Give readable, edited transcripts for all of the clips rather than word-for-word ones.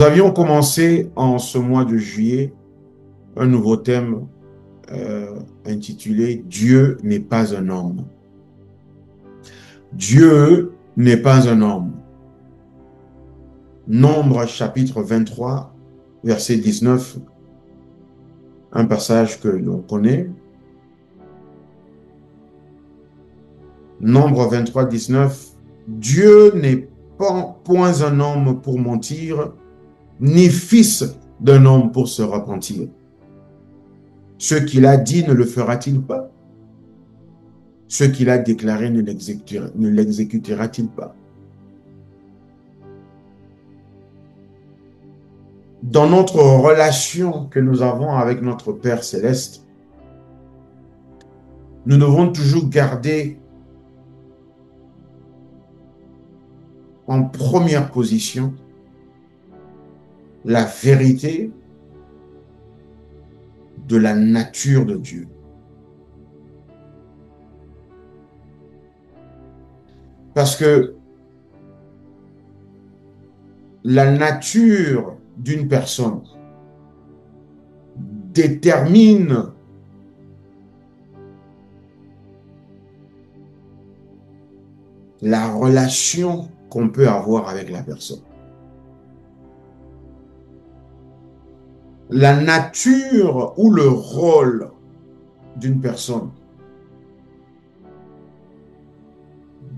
Nous avions commencé en ce mois de juillet un nouveau thème intitulé Dieu n'est pas un homme. Dieu n'est pas un homme. Nombre chapitre 23, verset 19, un passage que l'on connaît. Nombre 23, 19, Dieu n'est pas point un homme pour mentir, ni fils d'un homme pour se repentir. Ce qu'il a dit ne le fera-t-il pas? Ce qu'il a déclaré ne l'exécutera-t-il pas? Dans notre relation que nous avons avec notre Père céleste, nous devons toujours garder en première position la vérité de la nature de Dieu. Parce que la nature d'une personne détermine la relation qu'on peut avoir avec la personne. La nature ou le rôle d'une personne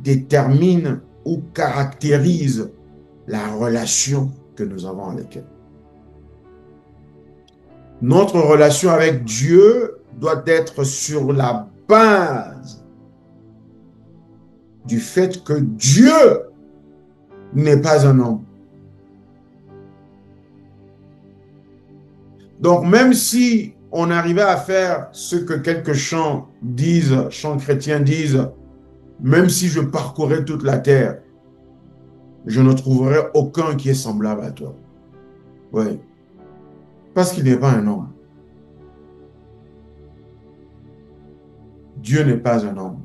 détermine ou caractérise la relation que nous avons avec elle. Notre relation avec Dieu doit être sur la base du fait que Dieu n'est pas un homme. Donc, même si on arrivait à faire ce que quelques chants chrétiens disent, même si je parcourais toute la terre, je ne trouverai aucun qui est semblable à toi. Oui. Parce qu'il n'est pas un homme. Dieu n'est pas un homme.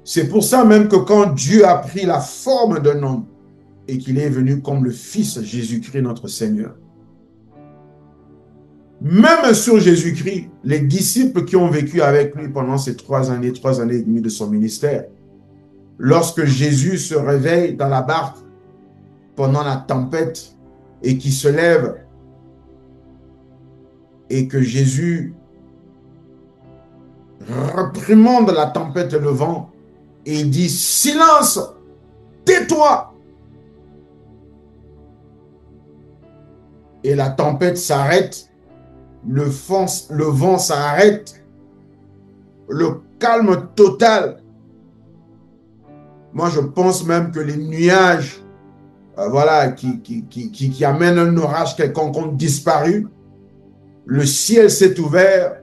C'est pour ça même que quand Dieu a pris la forme d'un homme et qu'il est venu comme le Fils Jésus-Christ notre Seigneur, même sur Jésus-Christ, les disciples qui ont vécu avec lui pendant ces 3 années et demie de son ministère, lorsque Jésus se réveille dans la barque pendant la tempête et qui se lève et que Jésus réprimande la tempête et le vent et il dit « Silence, tais-toi » et la tempête s'arrête, le vent s'arrête, le calme total. Moi, je pense même que les nuages qui amènent un orage quelconque ont disparu. Le ciel s'est ouvert.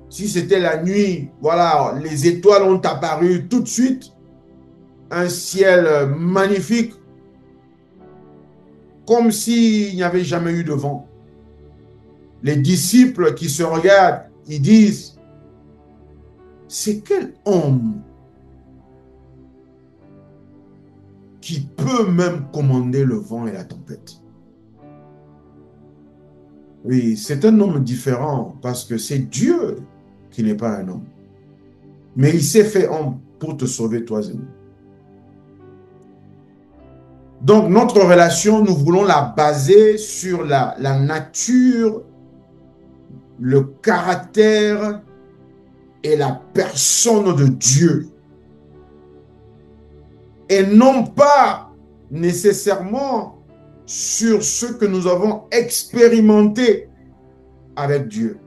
Si c'était la nuit, voilà, les étoiles ont apparu tout de suite. Un ciel magnifique, comme s'il n'y avait jamais eu de vent. Les disciples qui se regardent, ils disent, c'est quel homme qui peut même commander le vent et la tempête? Oui, c'est un homme différent parce que c'est Dieu qui n'est pas un homme. Mais il s'est fait homme pour te sauver toi et moi. Donc, notre relation, nous voulons la baser sur la nature, le caractère et la personne de Dieu. Et non pas nécessairement sur ce que nous avons expérimenté avec Dieu.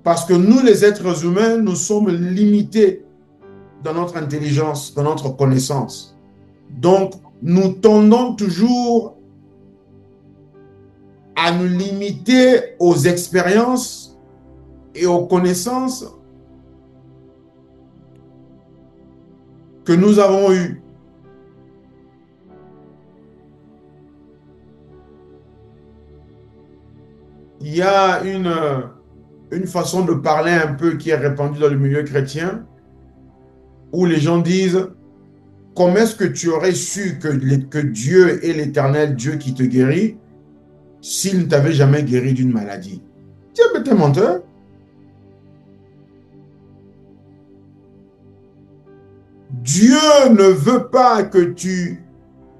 Parce que nous, les êtres humains, nous sommes limités dans notre intelligence, dans notre connaissance. Donc, nous tendons toujours à nous limiter aux expériences et aux connaissances que nous avons eues. Il y a une façon de parler un peu qui est répandue dans le milieu chrétien où les gens disent, comment est-ce que tu aurais su que Dieu est l'Éternel Dieu qui te guérit s'il ne t'avait jamais guéri d'une maladie? Dieu, mais t'es menteur. Dieu ne veut pas que tu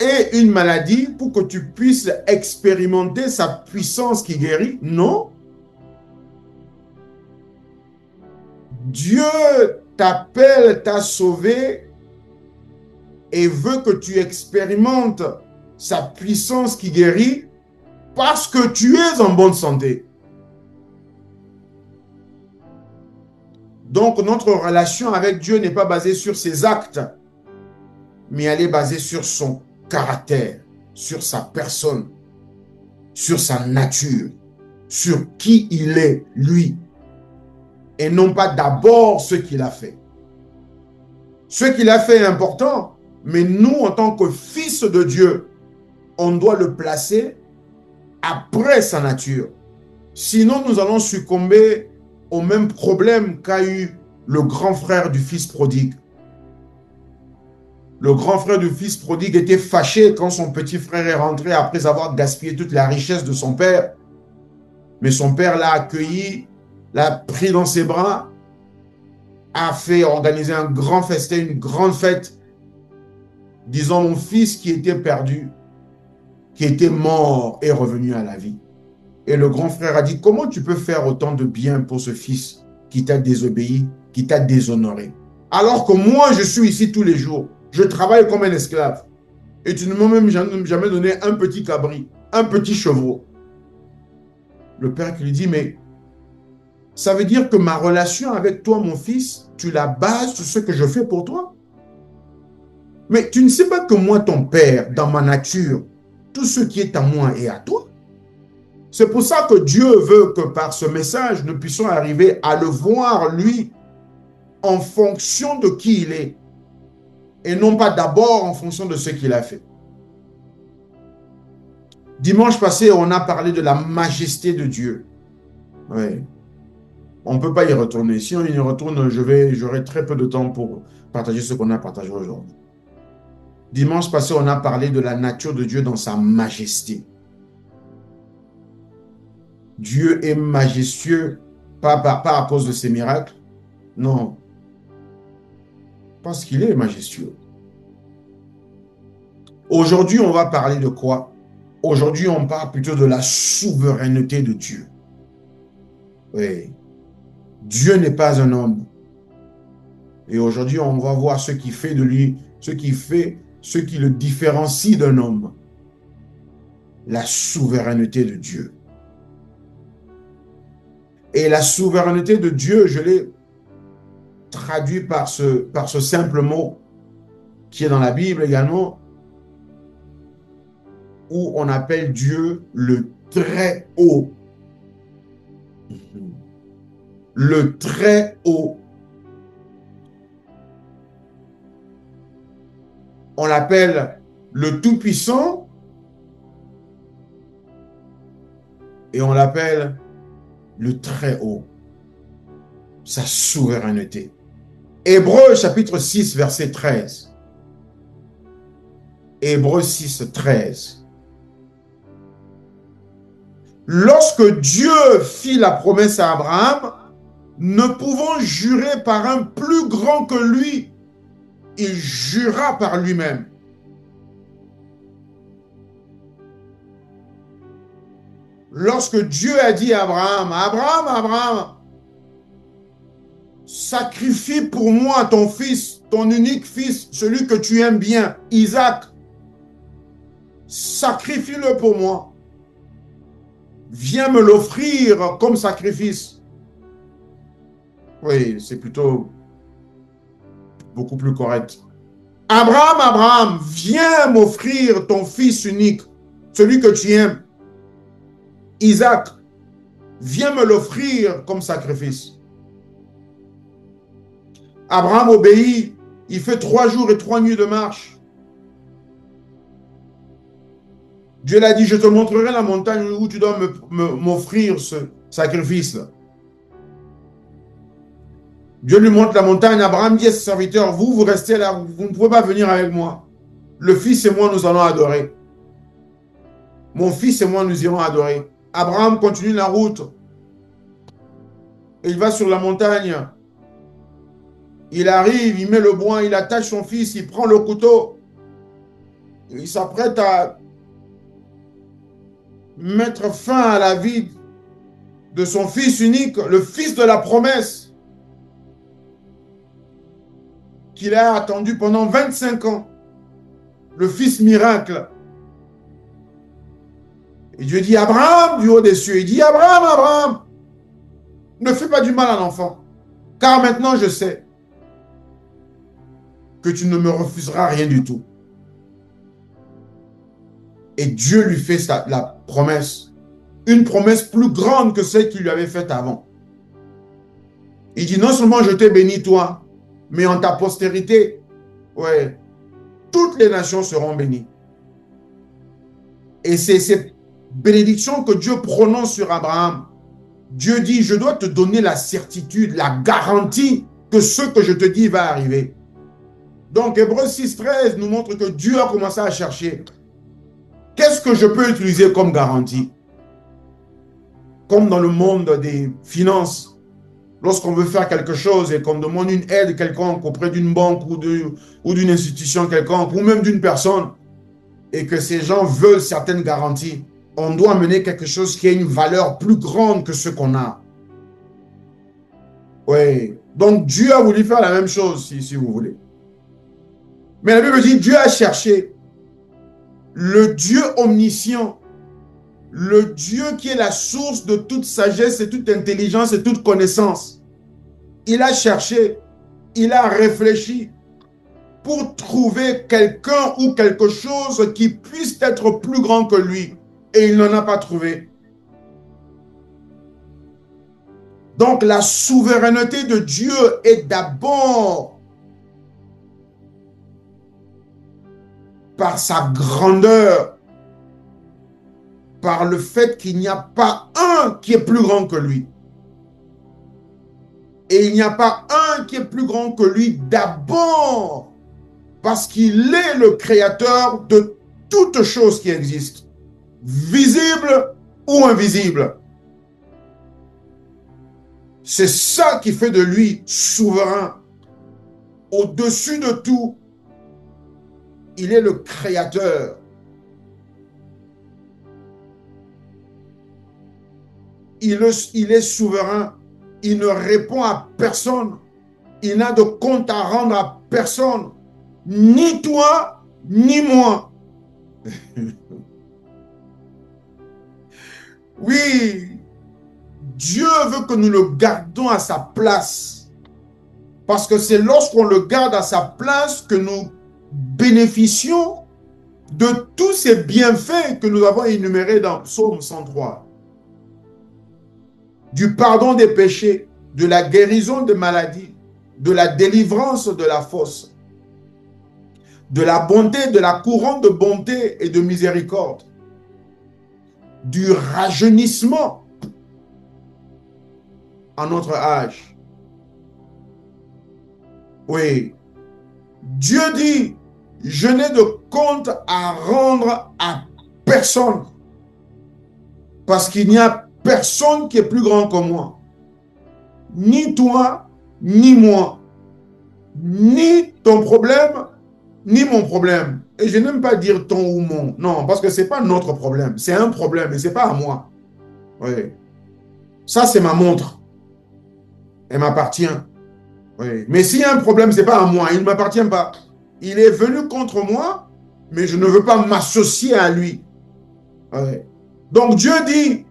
aies une maladie pour que tu puisses expérimenter sa puissance qui guérit. Non. Dieu t'appelle, t'a sauvé et veut que tu expérimentes sa puissance qui guérit parce que tu es en bonne santé. Donc, notre relation avec Dieu n'est pas basée sur ses actes, mais elle est basée sur son caractère, sur sa personne, sur sa nature, sur qui il est, lui, et non pas d'abord ce qu'il a fait. Ce qu'il a fait est important, mais nous, en tant que fils de Dieu, on doit le placer après sa nature. Sinon, nous allons succomber au même problème qu'a eu le grand frère du fils prodigue. Le grand frère du fils prodigue était fâché quand son petit frère est rentré après avoir gaspillé toute la richesse de son père. Mais son père l'a accueilli, l'a pris dans ses bras, a fait organiser un grand festin, une grande fête, disant mon fils qui était perdu, qui était mort, est revenu à la vie. Et le grand frère a dit, comment tu peux faire autant de bien pour ce fils qui t'a désobéi, qui t'a déshonoré? Alors que moi, je suis ici tous les jours. Je travaille comme un esclave. Et tu ne m'as même jamais donné un petit cabri, un petit chevreau. Le père qui lui dit, mais ça veut dire que ma relation avec toi, mon fils, tu la bases sur ce que je fais pour toi? Mais tu ne sais pas que moi, ton père, dans ma nature, tout ce qui est à moi est à toi. C'est pour ça que Dieu veut que par ce message, nous puissions arriver à le voir, lui, en fonction de qui il est, et non pas d'abord en fonction de ce qu'il a fait. Dimanche passé, on a parlé de la majesté de Dieu. Oui. On ne peut pas y retourner. Si on y retourne, j'aurai très peu de temps pour partager ce qu'on a partagé aujourd'hui. Dimanche passé, on a parlé de la nature de Dieu dans sa majesté. Dieu est majestueux, pas à cause de ses miracles, non, parce qu'il est majestueux. Aujourd'hui, on va parler de quoi? Aujourd'hui, on parle plutôt de la souveraineté de Dieu. Oui. Dieu n'est pas un homme. Et aujourd'hui, on va voir ce qui fait de lui, ce qui le différencie d'un homme. La souveraineté de Dieu. Et la souveraineté de Dieu, je l'ai traduit par ce simple mot qui est dans la Bible également, où on appelle Dieu le très haut. Le très haut. On l'appelle le tout-puissant et on l'appelle le très haut. Sa souveraineté. Hébreux chapitre 6, verset 13. Hébreux 6, 13. Lorsque Dieu fit la promesse à Abraham, ne pouvant jurer par un plus grand que lui, il jura par lui-même. Lorsque Dieu a dit à Abraham, Abraham, sacrifie pour moi ton fils, ton unique fils, celui que tu aimes bien, Isaac. Sacrifie-le pour moi. Viens me l'offrir comme sacrifice. Oui, c'est plutôt beaucoup plus correct. Abraham, viens m'offrir ton fils unique, celui que tu aimes. Isaac, viens me l'offrir comme sacrifice. Abraham obéit, il fait 3 jours et 3 nuits de marche. Dieu l'a dit, je te montrerai la montagne où tu dois m'offrir ce sacrifice. Dieu lui montre la montagne. Abraham dit à ses serviteurs, vous restez là, vous ne pouvez pas venir avec moi. Le fils et moi, nous allons adorer. Mon fils et moi, nous irons adorer. Abraham continue la route. Et il va sur la montagne. Il arrive, il met le bois, il attache son fils, il prend le couteau. Il s'apprête à mettre fin à la vie de son fils unique, le fils de la promesse, qu'il a attendu pendant 25 ans. Le fils miracle. Et Dieu dit, Abraham, du haut des cieux, il dit, Abraham, Abraham, ne fais pas du mal à l'enfant, car maintenant je sais que tu ne me refuseras rien du tout. Et Dieu lui fait la promesse, une promesse plus grande que celle qu'il lui avait faite avant. Il dit, non seulement je t'ai béni toi, mais en ta postérité, ouais, toutes les nations seront bénies. Et c'est cette bénédiction que Dieu prononce sur Abraham. Dieu dit, je dois te donner la certitude, la garantie que ce que je te dis va arriver. Donc, Hébreux 6,13 nous montre que Dieu a commencé à chercher. Qu'est-ce que je peux utiliser comme garantie? Comme dans le monde des finances, lorsqu'on veut faire quelque chose et qu'on demande une aide quelconque auprès d'une banque ou d'une institution quelconque, ou même d'une personne, et que ces gens veulent certaines garanties, on doit amener quelque chose qui a une valeur plus grande que ce qu'on a. Oui. Donc, Dieu a voulu faire la même chose, si vous voulez. Mais la Bible dit, Dieu a cherché le Dieu omniscient, le Dieu qui est la source de toute sagesse et toute intelligence et toute connaissance. Il a cherché, il a réfléchi pour trouver quelqu'un ou quelque chose qui puisse être plus grand que lui. Et il n'en a pas trouvé. Donc la souveraineté de Dieu est d'abord par sa grandeur, par le fait qu'il n'y a pas un qui est plus grand que lui. Et il n'y a pas un qui est plus grand que lui d'abord parce qu'il est le créateur de toutes choses qui existent, visibles ou invisibles. C'est ça qui fait de lui souverain. Au-dessus de tout, il est le créateur. Il est souverain. Il ne répond à personne. Il n'a de compte à rendre à personne. Ni toi, ni moi. Oui, Dieu veut que nous le gardons à sa place. Parce que c'est lorsqu'on le garde à sa place que nous bénéficions de tous ces bienfaits que nous avons énumérés dans Psaume 103. Du pardon des péchés, de la guérison des maladies, de la délivrance de la fosse, de la bonté, de la couronne de bonté et de miséricorde, du rajeunissement à notre âge. Oui, Dieu dit, je n'ai de compte à rendre à personne, parce qu'il n'y a personne qui est plus grand que moi. Ni toi, ni moi. Ni ton problème, ni mon problème. Et je n'aime pas dire ton ou mon. Non, parce que ce n'est pas notre problème. C'est un problème et ce n'est pas à moi. Oui. Ça, c'est ma montre. Elle m'appartient. Oui. Mais s'il y a un problème, ce n'est pas à moi. Il ne m'appartient pas. Il est venu contre moi, mais je ne veux pas m'associer à lui. Oui. Donc Dieu dit,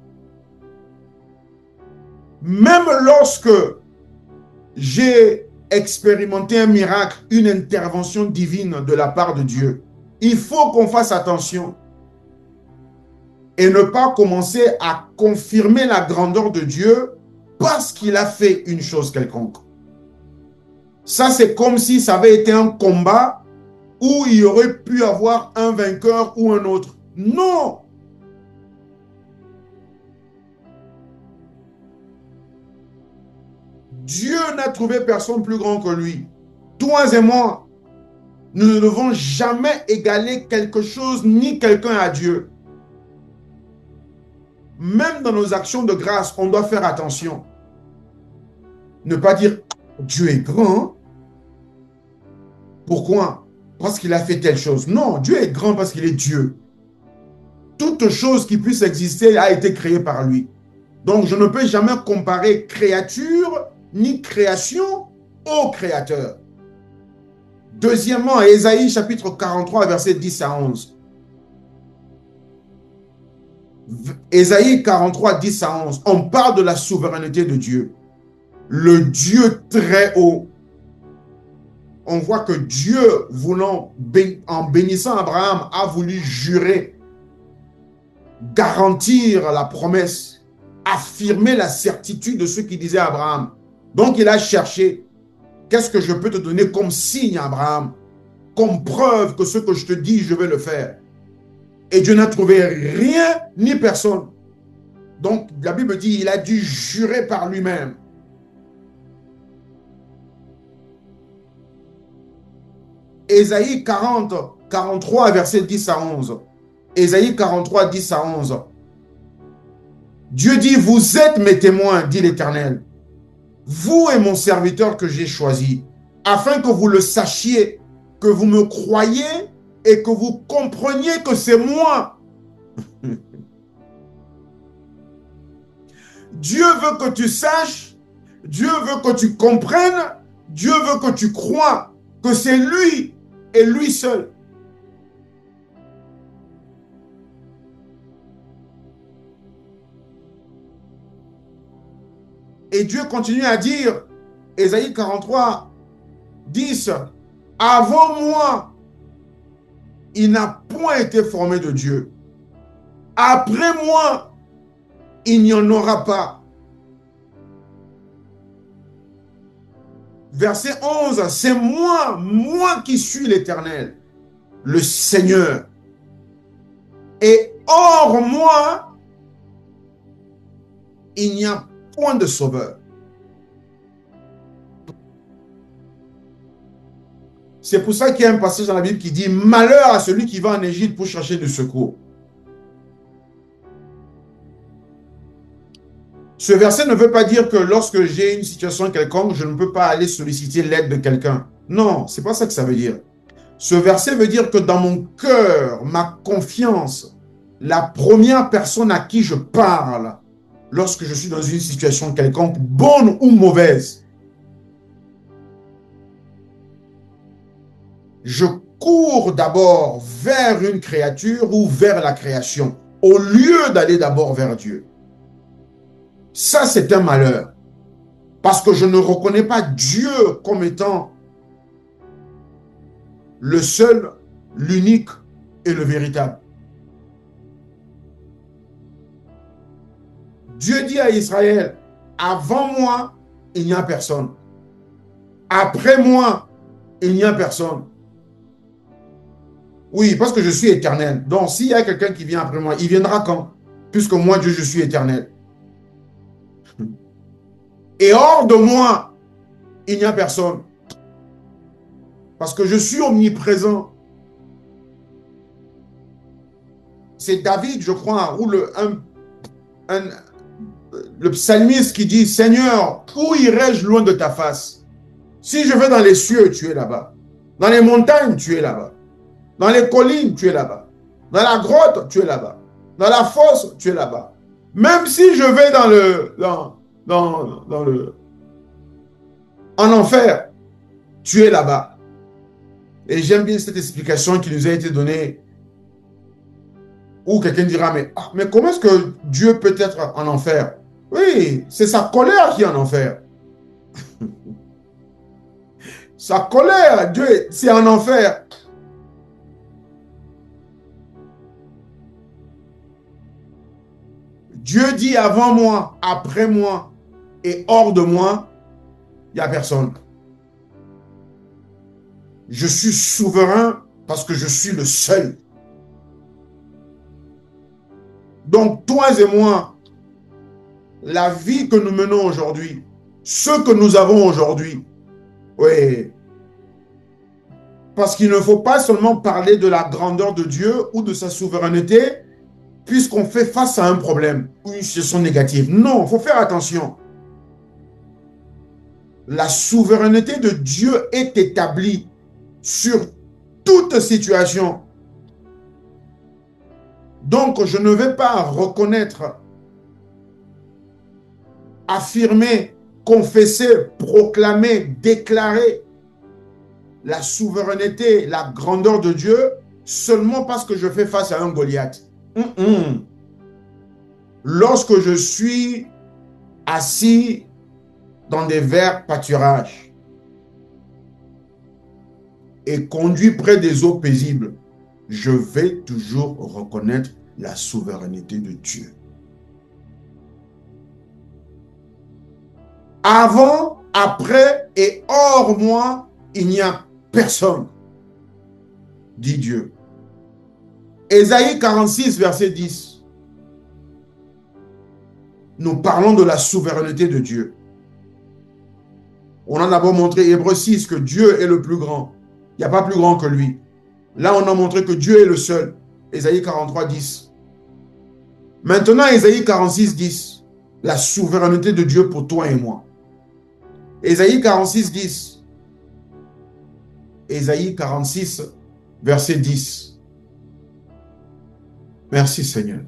même lorsque j'ai expérimenter un miracle, une intervention divine de la part de Dieu, il faut qu'on fasse attention et ne pas commencer à confirmer la grandeur de Dieu parce qu'il a fait une chose quelconque. Ça, c'est comme si ça avait été un combat où il y aurait pu avoir un vainqueur ou un autre. Non! Dieu n'a trouvé personne plus grand que lui. Toi et moi, nous ne devons jamais égaler quelque chose ni quelqu'un à Dieu. Même dans nos actions de grâce, on doit faire attention. Ne pas dire Dieu est grand. Pourquoi? Parce qu'il a fait telle chose. Non, Dieu est grand parce qu'il est Dieu. Toute chose qui puisse exister a été créée par lui. Donc, je ne peux jamais comparer créature ni création au Créateur. Deuxièmement, Ésaïe chapitre 43, versets 10 à 11. Ésaïe 43, 10 à 11. On parle de la souveraineté de Dieu. Le Dieu très haut. On voit que Dieu, en bénissant Abraham, a voulu jurer, garantir la promesse, affirmer la certitude de ce qu'il disait à Abraham. Donc il a cherché, qu'est-ce que je peux te donner comme signe, Abraham, comme preuve que ce que je te dis, je vais le faire. Et Dieu n'a trouvé rien ni personne. Donc la Bible dit, il a dû jurer par lui-même. Ésaïe 43, verset 10 à 11. Ésaïe 43, 10 à 11. Dieu dit, vous êtes mes témoins, dit l'Éternel, vous et mon serviteur que j'ai choisi, afin que vous le sachiez, que vous me croyiez et que vous compreniez que c'est moi. Dieu veut que tu saches, Dieu veut que tu comprennes, Dieu veut que tu crois que c'est lui et lui seul. Et Dieu continue à dire, Ésaïe 43, 10, avant moi, il n'a point été formé de Dieu. Après moi, il n'y en aura pas. Verset 11, c'est moi qui suis l'Éternel, le Seigneur. Et hors moi, il n'y a point de sauveur. C'est pour ça qu'il y a un passage dans la Bible qui dit « Malheur à celui qui va en Égypte pour chercher du secours ». Ce verset ne veut pas dire que lorsque j'ai une situation quelconque, je ne peux pas aller solliciter l'aide de quelqu'un. Non, c'est pas ça que ça veut dire. Ce verset veut dire que dans mon cœur, ma confiance, la première personne à qui je parle, lorsque je suis dans une situation quelconque, bonne ou mauvaise, je cours d'abord vers une créature ou vers la création, au lieu d'aller d'abord vers Dieu. Ça, c'est un malheur. Parce que je ne reconnais pas Dieu comme étant le seul, l'unique et le véritable. Dieu dit à Israël, avant moi, il n'y a personne. Après moi, il n'y a personne. Oui, parce que je suis éternel. Donc, s'il y a quelqu'un qui vient après moi, il viendra quand? Puisque moi, Dieu, je suis éternel. Et hors de moi, il n'y a personne. Parce que je suis omniprésent. C'est David, je crois, ou le psalmiste qui dit, Seigneur, où irai-je loin de ta face? Si je vais dans les cieux, tu es là-bas. Dans les montagnes, tu es là-bas. Dans les collines, tu es là-bas. Dans la grotte, tu es là-bas. Dans la fosse, tu es là-bas. Même si je vais en enfer, tu es là-bas. Et j'aime bien cette explication qui nous a été donnée où quelqu'un dira, mais comment est-ce que Dieu peut être en enfer? Oui, c'est sa colère qui est en enfer. Sa colère, Dieu, c'est en enfer. Dieu dit avant moi, après moi et hors de moi, il n'y a personne. Je suis souverain parce que je suis le seul. Donc, toi et moi, la vie que nous menons aujourd'hui, ce que nous avons aujourd'hui. Oui. Parce qu'il ne faut pas seulement parler de la grandeur de Dieu ou de sa souveraineté, puisqu'on fait face à un problème ou une situation négative. Non, il faut faire attention. La souveraineté de Dieu est établie sur toute situation. Donc, je ne vais pas reconnaître, affirmer, confesser, proclamer, déclarer la souveraineté, la grandeur de Dieu seulement parce que je fais face à un Goliath. Lorsque je suis assis dans des verts pâturages et conduit près des eaux paisibles, je vais toujours reconnaître la souveraineté de Dieu. Avant, après et hors moi, il n'y a personne, dit Dieu. Ésaïe 46, verset 10. Nous parlons de la souveraineté de Dieu. On a d'abord montré Hébreux 6 que Dieu est le plus grand. Il n'y a pas plus grand que lui. Là, on a montré que Dieu est le seul. Ésaïe 43, 10. Maintenant, Ésaïe 46, 10. La souveraineté de Dieu pour toi et moi. Ésaïe 46, 10. Ésaïe 46, verset 10. Merci Seigneur.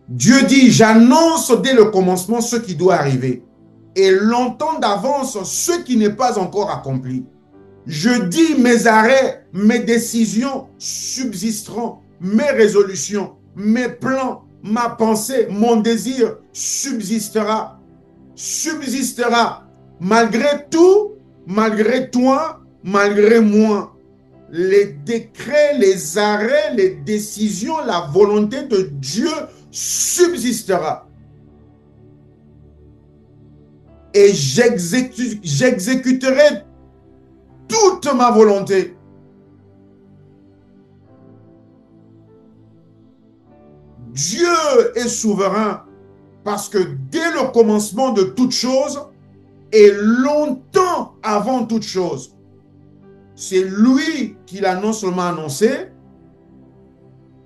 Dieu dit, j'annonce dès le commencement ce qui doit arriver et longtemps d'avance ce qui n'est pas encore accompli. Je dis mes arrêts, mes décisions subsisteront, mes résolutions, mes plans, ma pensée, mon désir subsistera. Subsistera malgré tout, malgré toi, malgré moi. Les décrets, les arrêts, les décisions, la volonté de Dieu subsistera. Et j'exécuterai toute ma volonté. Dieu est souverain parce que dès le commencement de toute chose et longtemps avant toute chose, c'est lui qui l'a non seulement annoncé,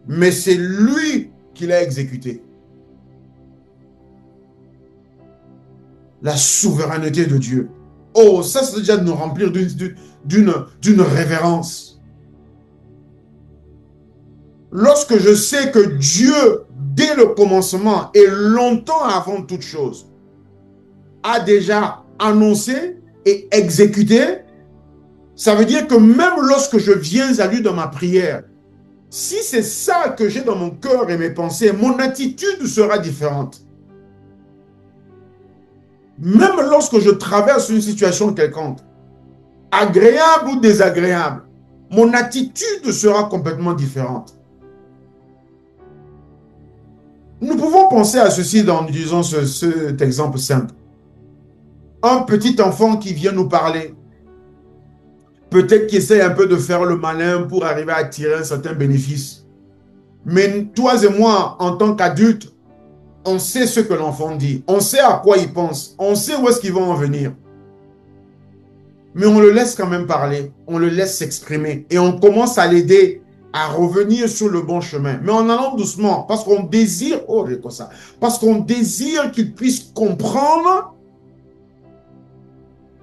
mais c'est lui qui l'a exécuté. La souveraineté de Dieu. Oh, ça c'est déjà de nous remplir d'une révérence. Lorsque je sais que Dieu, dès le commencement et longtemps avant toute chose, a déjà annoncé et exécuté, ça veut dire que même lorsque je viens à lui dans ma prière, si c'est ça que j'ai dans mon cœur et mes pensées, mon attitude sera différente. Même lorsque je traverse une situation quelconque, agréable ou désagréable, mon attitude sera complètement différente. Nous pouvons penser à ceci en utilisant cet exemple simple. Un petit enfant qui vient nous parler, peut-être qu'il essaie un peu de faire le malin pour arriver à tirer un certain bénéfice. Mais toi et moi, en tant qu'adultes, on sait ce que l'enfant dit, on sait à quoi il pense, on sait où est-ce qu'il va en venir. Mais on le laisse quand même parler, on le laisse s'exprimer et on commence à l'aider à revenir sur le bon chemin. Mais en allant doucement, parce qu'on désire, oh, j'ai quoi ça, parce qu'on désire qu'il puisse comprendre,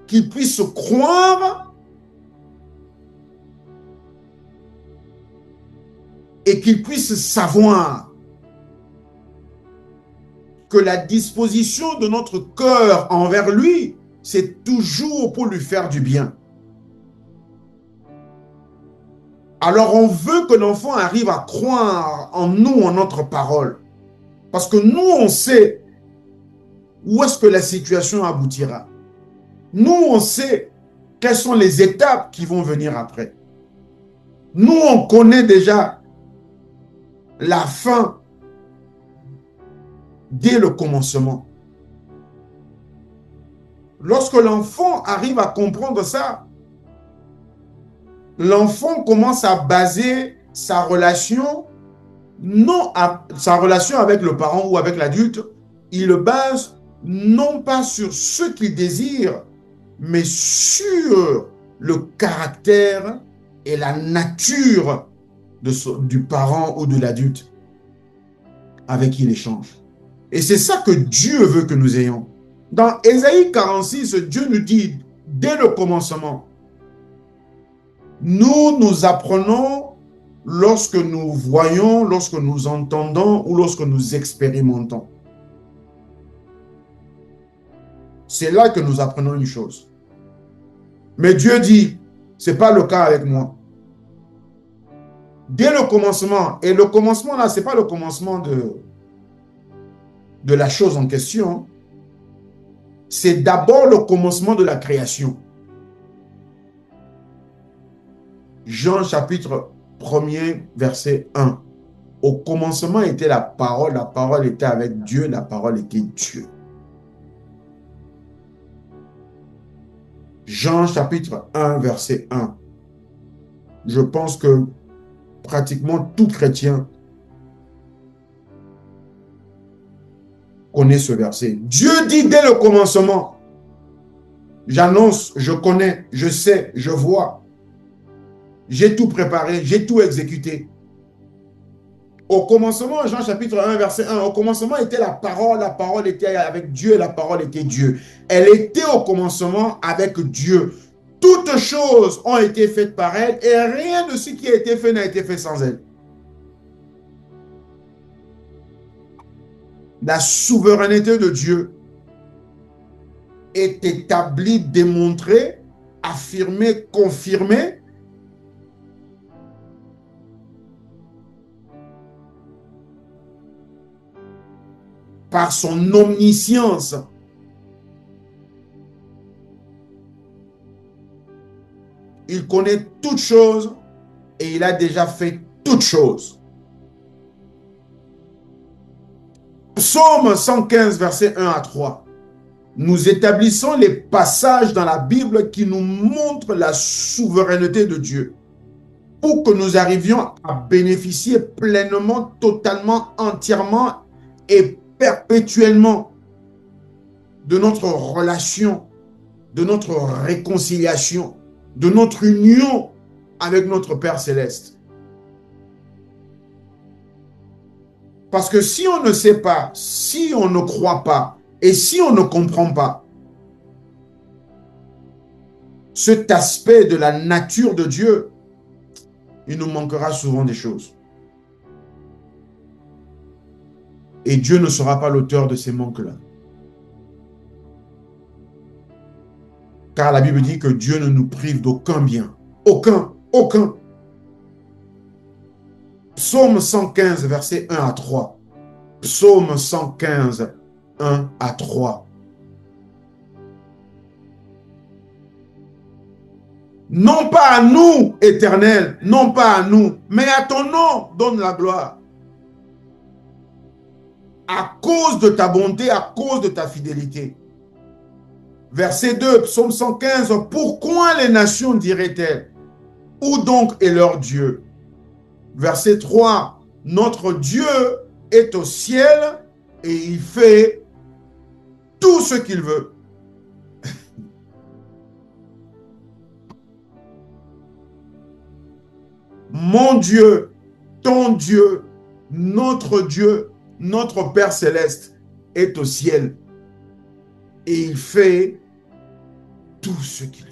qu'il puisse croire et qu'il puisse savoir que la disposition de notre cœur envers lui, c'est toujours pour lui faire du bien. Alors on veut que l'enfant arrive à croire en nous, en notre parole. Parce que nous, on sait où est-ce que la situation aboutira. Nous, on sait quelles sont les étapes qui vont venir après. Nous, on connaît déjà la fin dès le commencement. Lorsque l'enfant arrive à comprendre ça, l'enfant commence à baser sa relation, non à sa relation avec le parent ou avec l'adulte, il le base non pas sur ce qu'il désire, mais sur le caractère et la nature du parent ou de l'adulte avec qui il échange. Et c'est ça que Dieu veut que nous ayons. Dans Ésaïe 46, Dieu nous dit, dès le commencement, nous apprenons lorsque nous voyons, lorsque nous entendons ou lorsque nous expérimentons. C'est là que nous apprenons une chose. Mais Dieu dit, ce n'est pas le cas avec moi. Dès le commencement, et le commencement là, ce n'est pas le commencement de la chose en question, c'est d'abord le commencement de la création. Jean chapitre 1er, verset 1. Au commencement était la parole était avec Dieu, la parole était Dieu. Jean chapitre 1, verset 1. Je pense que pratiquement tout chrétien connaît ce verset. Dieu dit dès le commencement, j'annonce, je connais, je sais, je vois. J'ai tout préparé, j'ai tout exécuté. Au commencement, Jean chapitre 1, verset 1, au commencement était la parole était avec Dieu et la parole était Dieu. Elle était au commencement avec Dieu. Toutes choses ont été faites par elle et rien de ce qui a été fait n'a été fait sans elle. La souveraineté de Dieu est établie, démontrée, affirmée, confirmée par son omniscience. Il connaît toutes choses et il a déjà fait toutes choses. Psaume 115, verset 1 à 3. Nous établissons les passages dans la Bible qui nous montrent la souveraineté de Dieu pour que nous arrivions à bénéficier pleinement, totalement, entièrement et perpétuellement de notre relation, de notre réconciliation, de notre union avec notre Père Céleste. Parce que si on ne sait pas, si on ne croit pas, et si on ne comprend pas cet aspect de la nature de Dieu, il nous manquera souvent des choses. Et Dieu ne sera pas l'auteur de ces manques-là. Car la Bible dit que Dieu ne nous prive d'aucun bien. Aucun, aucun. Psaume 115, verset 1 à 3. Psaume 115, 1 à 3. Non pas à nous, Éternel, non pas à nous, mais à ton nom donne la gloire. À cause de ta bonté, à cause de ta fidélité. Verset 2, psaume 115, pourquoi les nations diraient-elles, où donc est leur Dieu? Verset 3, notre Dieu est au ciel et il fait tout ce qu'il veut. Mon Dieu, ton Dieu, notre Père Céleste est au ciel et il fait tout ce qu'il veut.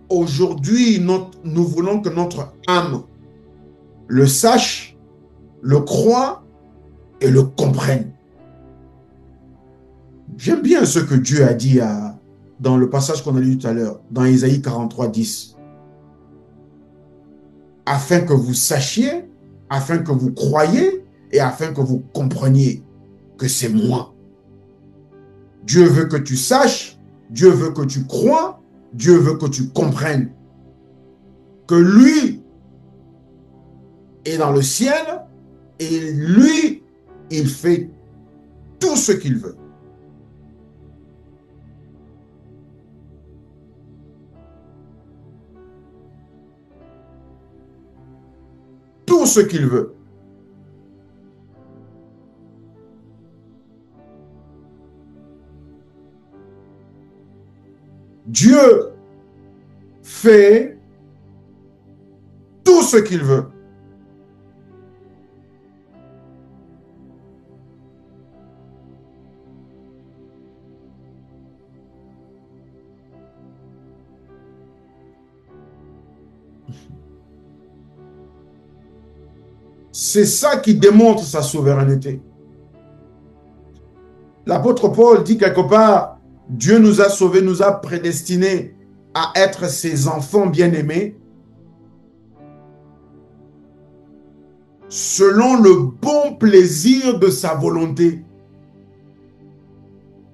Aujourd'hui, nous voulons que notre âme le sache, le croit et le comprenne. J'aime bien ce que Dieu a dit dans le passage qu'on a lu tout à l'heure, dans Ésaïe 43, 10. Afin que vous sachiez, afin que vous croyiez et afin que vous compreniez que c'est moi. Dieu veut que tu saches, Dieu veut que tu crois, Dieu veut que tu comprennes que lui est dans le ciel et lui, il fait tout ce qu'il veut. ce qu'il veut. Dieu fait tout ce qu'il veut. C'est ça qui démontre sa souveraineté. L'apôtre Paul dit quelque part, Dieu nous a sauvés, nous a prédestinés à être ses enfants bien-aimés selon le bon plaisir de sa volonté.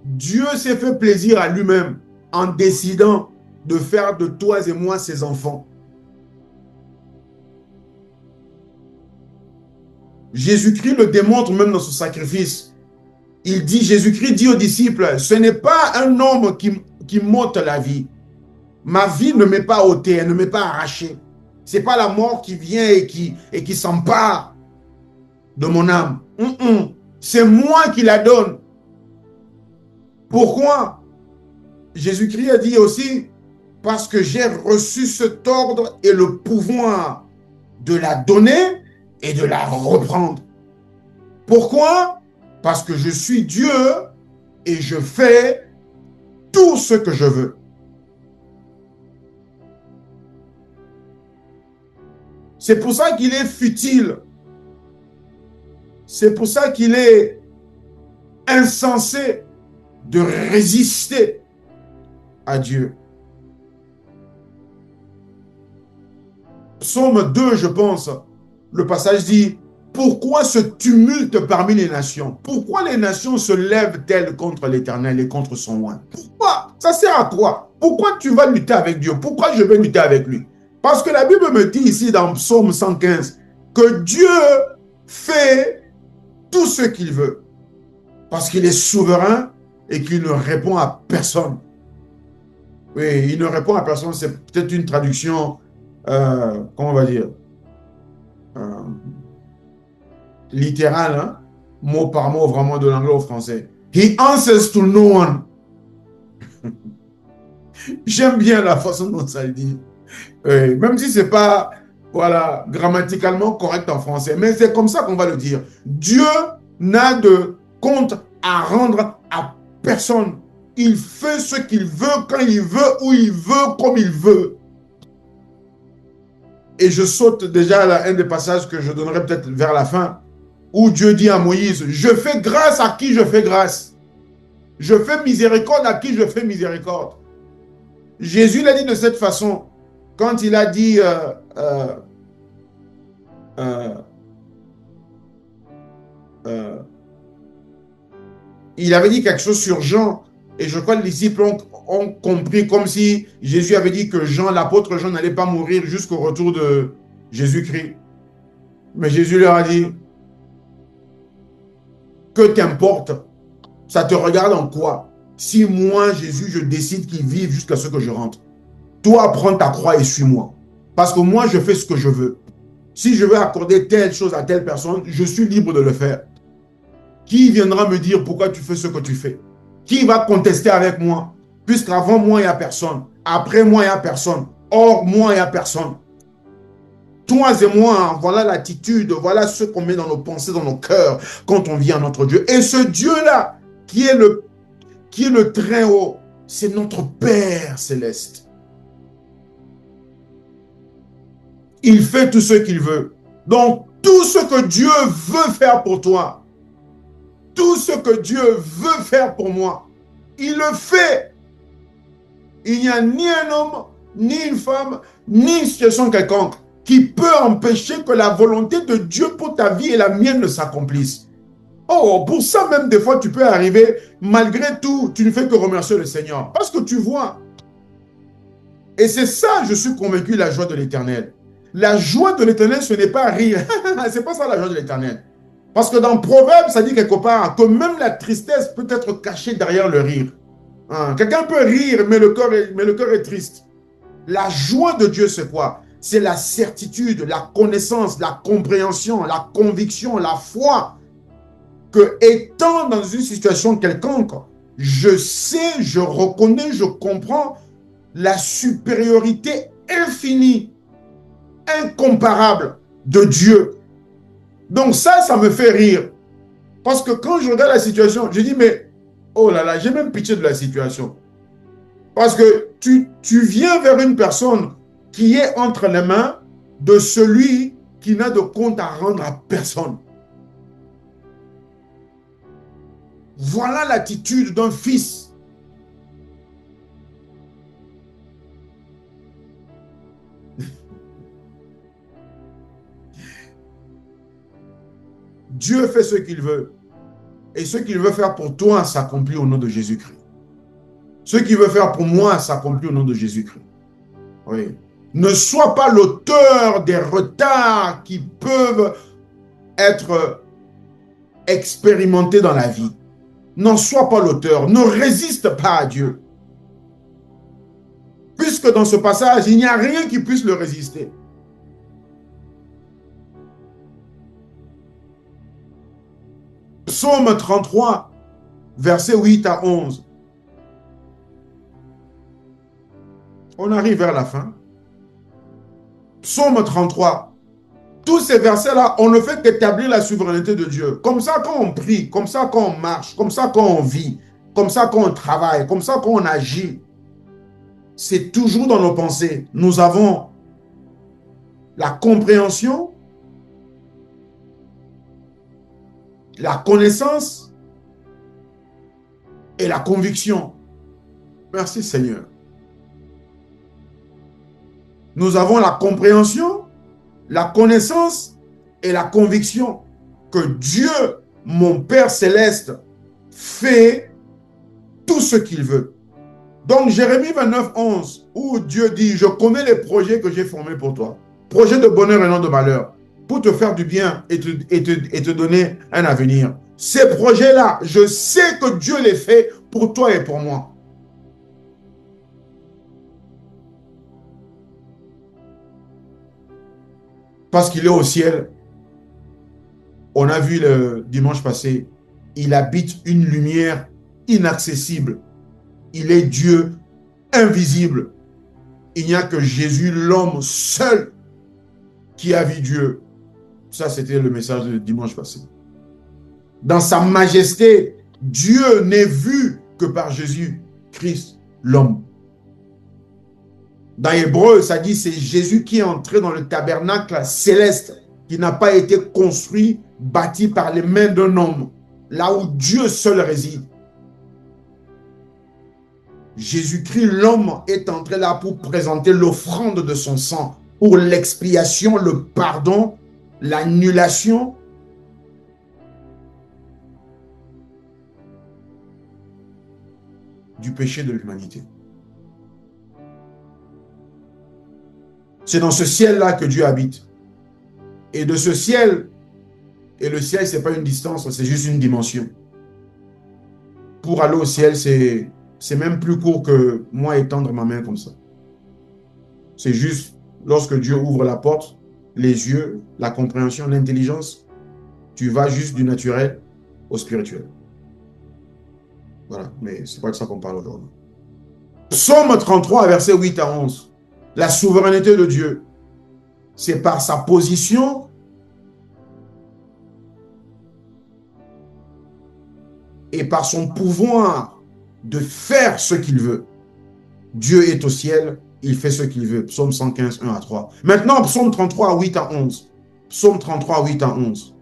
Dieu s'est fait plaisir à lui-même en décidant de faire de toi et moi ses enfants. Jésus-Christ le démontre même dans son sacrifice. Il dit, Jésus-Christ dit aux disciples, ce n'est pas un homme qui m'ôte la vie. Ma vie ne m'est pas ôtée, elle ne m'est pas arrachée. Ce n'est pas la mort qui vient et qui s'empare de mon âme. C'est moi qui la donne. Pourquoi? Jésus-Christ a dit aussi, parce que j'ai reçu cet ordre et le pouvoir de la donner et de la reprendre. Pourquoi? Parce que je suis Dieu et je fais tout ce que je veux. C'est pour ça qu'il est futile. C'est pour ça qu'il est insensé de résister à Dieu. Psaume 2, je pense, le passage dit, pourquoi ce tumulte parmi les nations? Pourquoi les nations se lèvent-elles contre l'Éternel et contre son oint? Pourquoi? Ça sert à quoi? Pourquoi tu vas lutter avec Dieu? Pourquoi je vais lutter avec lui? Parce que la Bible me dit ici dans Psaume 115 que Dieu fait tout ce qu'il veut. Parce qu'il est souverain et qu'il ne répond à personne. Oui, il ne répond à personne, c'est peut-être une traduction, comment on va dire, littérale, hein? Mot par mot, vraiment de l'anglais au français. He answers to no one. J'aime bien la façon dont ça le dit. Même si ce n'est pas, voilà, grammaticalement correct en français, mais c'est comme ça qu'on va le dire. Dieu n'a de compte à rendre à personne. Il fait ce qu'il veut, quand il veut, où il veut, comme il veut. Et je saute déjà à un des passages que je donnerai peut-être vers la fin, où Dieu dit à Moïse, je fais grâce à qui je fais grâce. Je fais miséricorde à qui je fais miséricorde. Jésus l'a dit de cette façon, quand il a dit, il avait dit quelque chose sur Jean, et je crois que les disciples ont compris comme si Jésus avait dit que Jean, l'apôtre Jean, n'allait pas mourir jusqu'au retour de Jésus-Christ. Mais Jésus leur a dit, que t'importe, ça te regarde en quoi? Si moi, Jésus, je décide qu'il vive jusqu'à ce que je rentre. Toi, prends ta croix et suis-moi. Parce que moi, je fais ce que je veux. Si je veux accorder telle chose à telle personne, je suis libre de le faire. Qui viendra me dire pourquoi tu fais ce que tu fais? Qui va contester avec moi? Puisqu'avant moi, il n'y a personne. Après moi, il n'y a personne. Hors moi, il n'y a personne. Toi et moi, voilà l'attitude, voilà ce qu'on met dans nos pensées, dans nos cœurs, quand on vient à notre Dieu. Et ce Dieu-là, qui est le très haut, c'est notre Père céleste. Il fait tout ce qu'il veut. Donc, tout ce que Dieu veut faire pour toi, tout ce que Dieu veut faire pour moi, il le fait. Il n'y a ni un homme, ni une femme, ni une situation quelconque qui peut empêcher que la volonté de Dieu pour ta vie et la mienne ne s'accomplisse. Oh, pour ça même, des fois, tu peux arriver, malgré tout, tu ne fais que remercier le Seigneur. Parce que tu vois. Et c'est ça, je suis convaincu, la joie de l'Éternel. La joie de l'Éternel, ce n'est pas rire. C'est pas ça la joie de l'Éternel. Parce que dans Proverbe, ça dit quelque part que même la tristesse peut être cachée derrière le rire. Quelqu'un peut rire, mais le cœur est triste. La joie de Dieu, c'est quoi? c'est la certitude, la connaissance, la compréhension, la conviction, la foi que étant dans une situation quelconque, je sais, je reconnais, je comprends la supériorité infinie, incomparable de Dieu. Donc ça me fait rire. Parce que quand je regarde la situation, je dis, mais oh là là, j'ai même pitié de la situation. Parce que tu viens vers une personne qui est entre les mains de celui qui n'a de compte à rendre à personne. Voilà l'attitude d'un fils. Dieu fait ce qu'il veut. Et ce qu'il veut faire pour toi s'accomplit au nom de Jésus-Christ. Ce qu'il veut faire pour moi s'accomplit au nom de Jésus-Christ. Oui. Ne sois pas l'auteur des retards qui peuvent être expérimentés dans la vie. N'en sois pas l'auteur. Ne résiste pas à Dieu. Puisque dans ce passage, il n'y a rien qui puisse le résister. Psaume 33, versets 8 à 11. On arrive vers la fin. Psaume 33. Tous ces versets-là, on ne fait qu'établir la souveraineté de Dieu. Comme ça, quand on prie, comme ça, quand on marche, comme ça, quand on vit, comme ça, quand on travaille, comme ça, quand on agit, c'est toujours dans nos pensées. Nous avons la compréhension, la connaissance et la conviction. Merci Seigneur. Nous avons la compréhension, la connaissance et la conviction que Dieu, mon Père céleste, fait tout ce qu'il veut. Donc Jérémie 29, 11, où Dieu dit, je connais les projets que j'ai formés pour toi, projets de bonheur et non de malheur, pour te faire du bien et te donner un avenir. Ces projets-là, je sais que Dieu les fait pour toi et pour moi. Parce qu'il est au ciel. On a vu le dimanche passé, il habite une lumière inaccessible. Il est Dieu invisible. Il n'y a que Jésus, l'homme seul, qui a vu Dieu. Ça, c'était le message du dimanche passé. Dans sa majesté, Dieu n'est vu que par Jésus-Christ, l'homme. Dans Hébreu, ça dit c'est Jésus qui est entré dans le tabernacle céleste, qui n'a pas été construit, bâti par les mains d'un homme, là où Dieu seul réside. Jésus-Christ, l'homme, est entré là pour présenter l'offrande de son sang, pour l'expiation, le pardon, l'annulation du péché de l'humanité. C'est dans ce ciel-là que Dieu habite. Et de ce ciel, et le ciel, ce n'est pas une distance, c'est juste une dimension. Pour aller au ciel, c'est même plus court que moi étendre ma main comme ça. C'est juste, lorsque Dieu ouvre la porte, les yeux, la compréhension, l'intelligence, tu vas juste du naturel au spirituel. Voilà, mais c'est pas de ça qu'on parle aujourd'hui. Psaume 33, verset 8 à 11. La souveraineté de Dieu, c'est par sa position et par son pouvoir de faire ce qu'il veut. Dieu est au ciel, il fait ce qu'il veut. Psaume 115, 1 à 3. Maintenant, psaume 33, 8 à 11. Psaume 33, 8 à 11.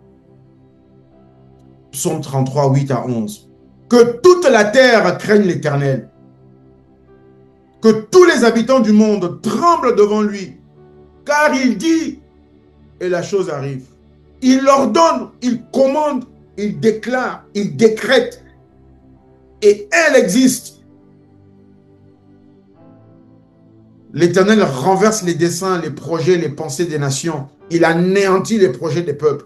Psaume 33, 8 à 11. Que toute la terre craigne l'Éternel. Que tous les habitants du monde tremblent devant lui. Car il dit, et la chose arrive. Il ordonne, il commande, il déclare, il décrète. Et elle existe. L'Éternel renverse les desseins, les projets, les pensées des nations. Il anéantit les projets des peuples.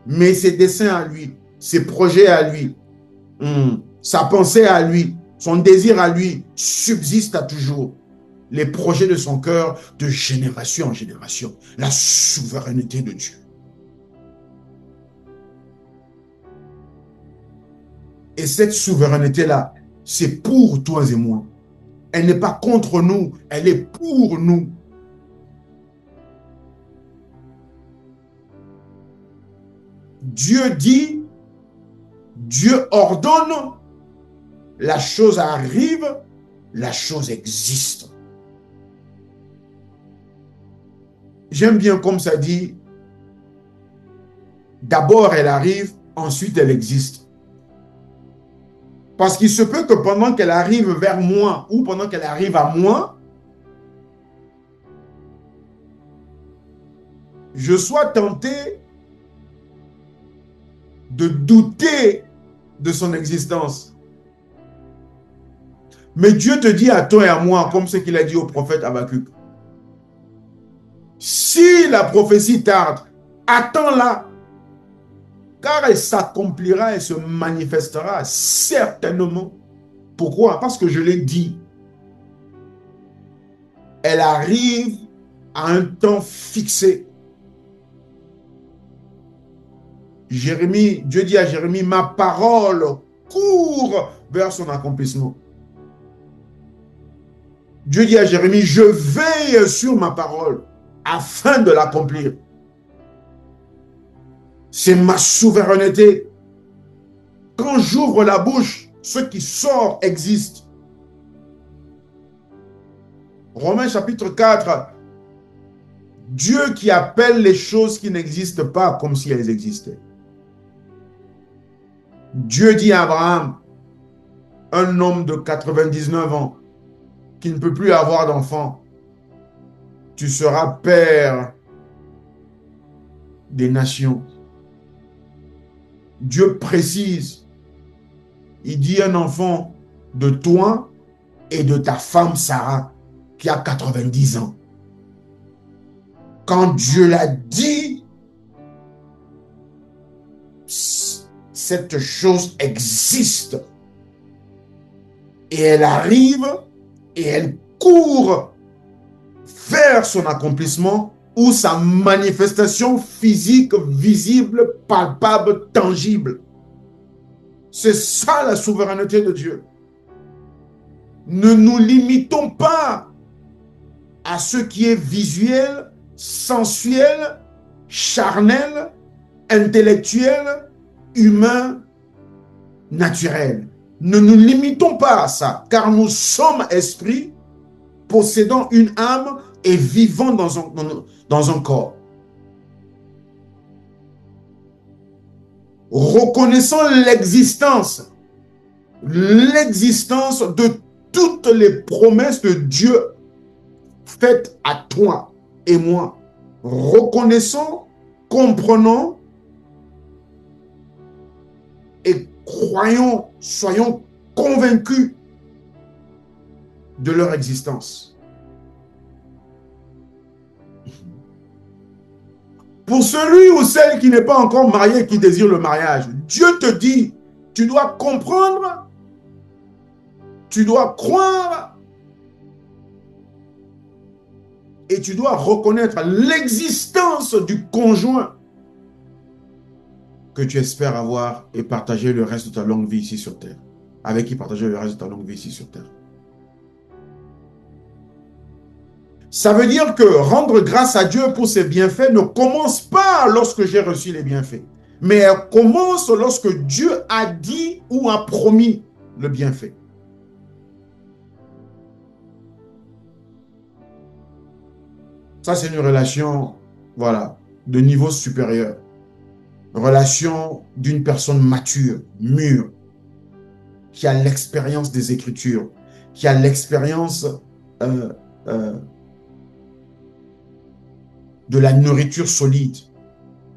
Mais ses desseins à lui, ses projets à lui, sa pensée à lui, son désir à lui subsiste à toujours. les projets de son cœur de génération en génération. La souveraineté de Dieu. Et cette souveraineté-là, c'est pour toi et moi. Elle n'est pas contre nous, elle est pour nous. Dieu dit, Dieu ordonne, la chose arrive, la chose existe. J'aime bien comme ça dit, d'abord elle arrive, ensuite elle existe. Parce qu'il se peut que pendant qu'elle arrive vers moi ou pendant qu'elle arrive à moi, je sois tenté de douter de son existence. Mais Dieu te dit à toi et à moi, comme ce qu'il a dit au prophète Habakkuk, si la prophétie tarde, attends-la, car elle s'accomplira et se manifestera certainement. Pourquoi? Parce que je l'ai dit. Elle arrive à un temps fixé. Jérémie, Dieu dit à Jérémie, ma parole court vers son accomplissement. Dieu dit à Jérémie, je veille sur ma parole afin de l'accomplir. C'est ma souveraineté. Quand j'ouvre la bouche, ce qui sort existe. Romains chapitre 4, Dieu qui appelle les choses qui n'existent pas comme si elles existaient. Dieu dit à Abraham, un homme de 99 ans, qui ne peut plus avoir d'enfant, tu seras père des nations. Dieu précise, il dit un enfant de toi et de ta femme Sarah, qui a 90 ans. Quand Dieu l'a dit, cette chose existe. Et elle arrive et elle court vers son accomplissement ou sa manifestation physique, visible, palpable, tangible. C'est ça la souveraineté de Dieu. Ne nous limitons pas à ce qui est visuel, sensuel, charnel, intellectuel, humain, naturel. Ne nous limitons pas à ça, car nous sommes esprits, possédant une âme et vivant dans un corps. Reconnaissons l'existence de toutes les promesses de Dieu faites à toi et moi. Reconnaissons, comprenons et croyons, soyons convaincus de leur existence. Pour celui ou celle qui n'est pas encore marié, qui désire le mariage, Dieu te dit, tu dois comprendre, tu dois croire et tu dois reconnaître l'existence du conjoint que tu espères avoir et partager le reste de ta longue vie ici sur terre. Avec qui partager le reste de ta longue vie ici sur terre. Ça veut dire que rendre grâce à Dieu pour ses bienfaits ne commence pas lorsque j'ai reçu les bienfaits, mais elle commence lorsque Dieu a dit ou a promis le bienfait. Ça, c'est une relation, voilà, de niveau supérieur. Relation d'une personne mature, mûre, qui a l'expérience des Écritures, qui a l'expérience de la nourriture solide,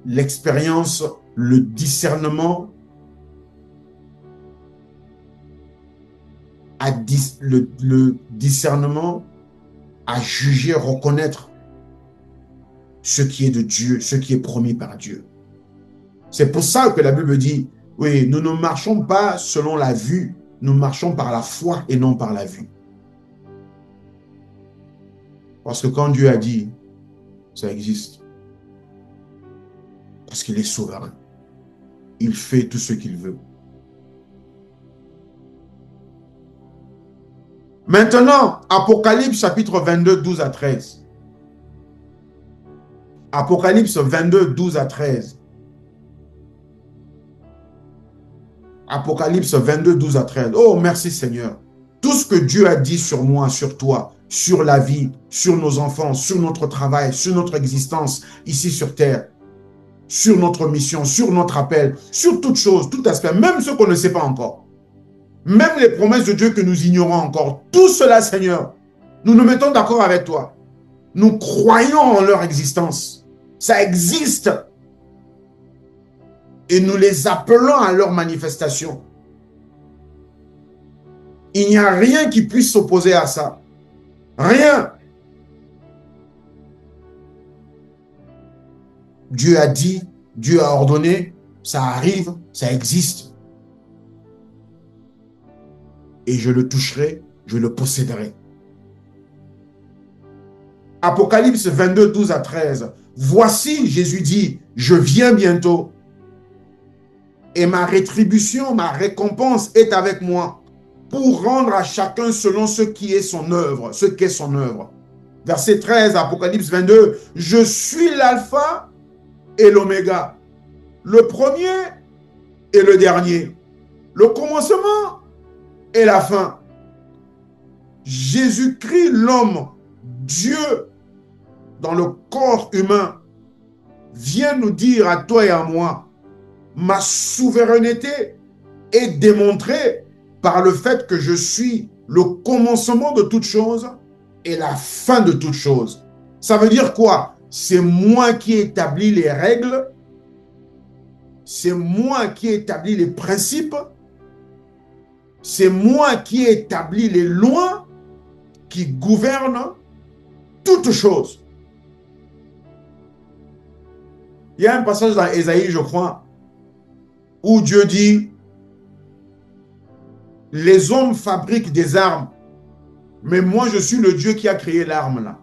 l'expérience, le discernement, le discernement à juger, reconnaître ce qui est de Dieu, ce qui est promis par Dieu. C'est pour ça que la Bible dit, oui, nous ne marchons pas selon la vue, nous marchons par la foi et non par la vue. Parce que quand Dieu a dit, ça existe. Parce qu'il est souverain. Il fait tout ce qu'il veut. Maintenant, Apocalypse chapitre 22, 12 à 13. Apocalypse 22, 12 à 13. Apocalypse 22, 12 à 13. Oh, merci Seigneur. Tout ce que Dieu a dit sur moi, sur toi, sur la vie, sur nos enfants, sur notre travail, sur notre existence ici sur terre, sur notre mission, sur notre appel, sur toute chose, tout aspect, même ce qu'on ne sait pas encore. Même les promesses de Dieu que nous ignorons encore. Tout cela, Seigneur, nous nous mettons d'accord avec toi. Nous croyons en leur existence. Ça existe. Et nous les appelons à leur manifestation. Il n'y a rien qui puisse s'opposer à ça. Rien. Dieu a dit, Dieu a ordonné, ça arrive, ça existe. Et je le toucherai, je le posséderai. Apocalypse 22, 12 à 13. Voici, Jésus dit, je viens bientôt. Et ma rétribution, ma récompense est avec moi pour rendre à chacun selon ce qui est son œuvre, ce qu'est son œuvre. Verset 13, Apocalypse 22. Je suis l'alpha et l'oméga, le premier et le dernier, le commencement et la fin. Jésus-Christ, l'homme, Dieu, dans le corps humain, vient nous dire à toi et à moi, ma souveraineté est démontrée par le fait que je suis le commencement de toute chose et la fin de toute chose. Ça veut dire quoi? C'est moi qui établis les règles, c'est moi qui établis les principes, c'est moi qui établis les lois qui gouvernent toutes choses. Il y a un passage dans Ésaïe, je crois, où Dieu dit, les hommes fabriquent des armes, mais moi je suis le Dieu qui a créé l'arme là.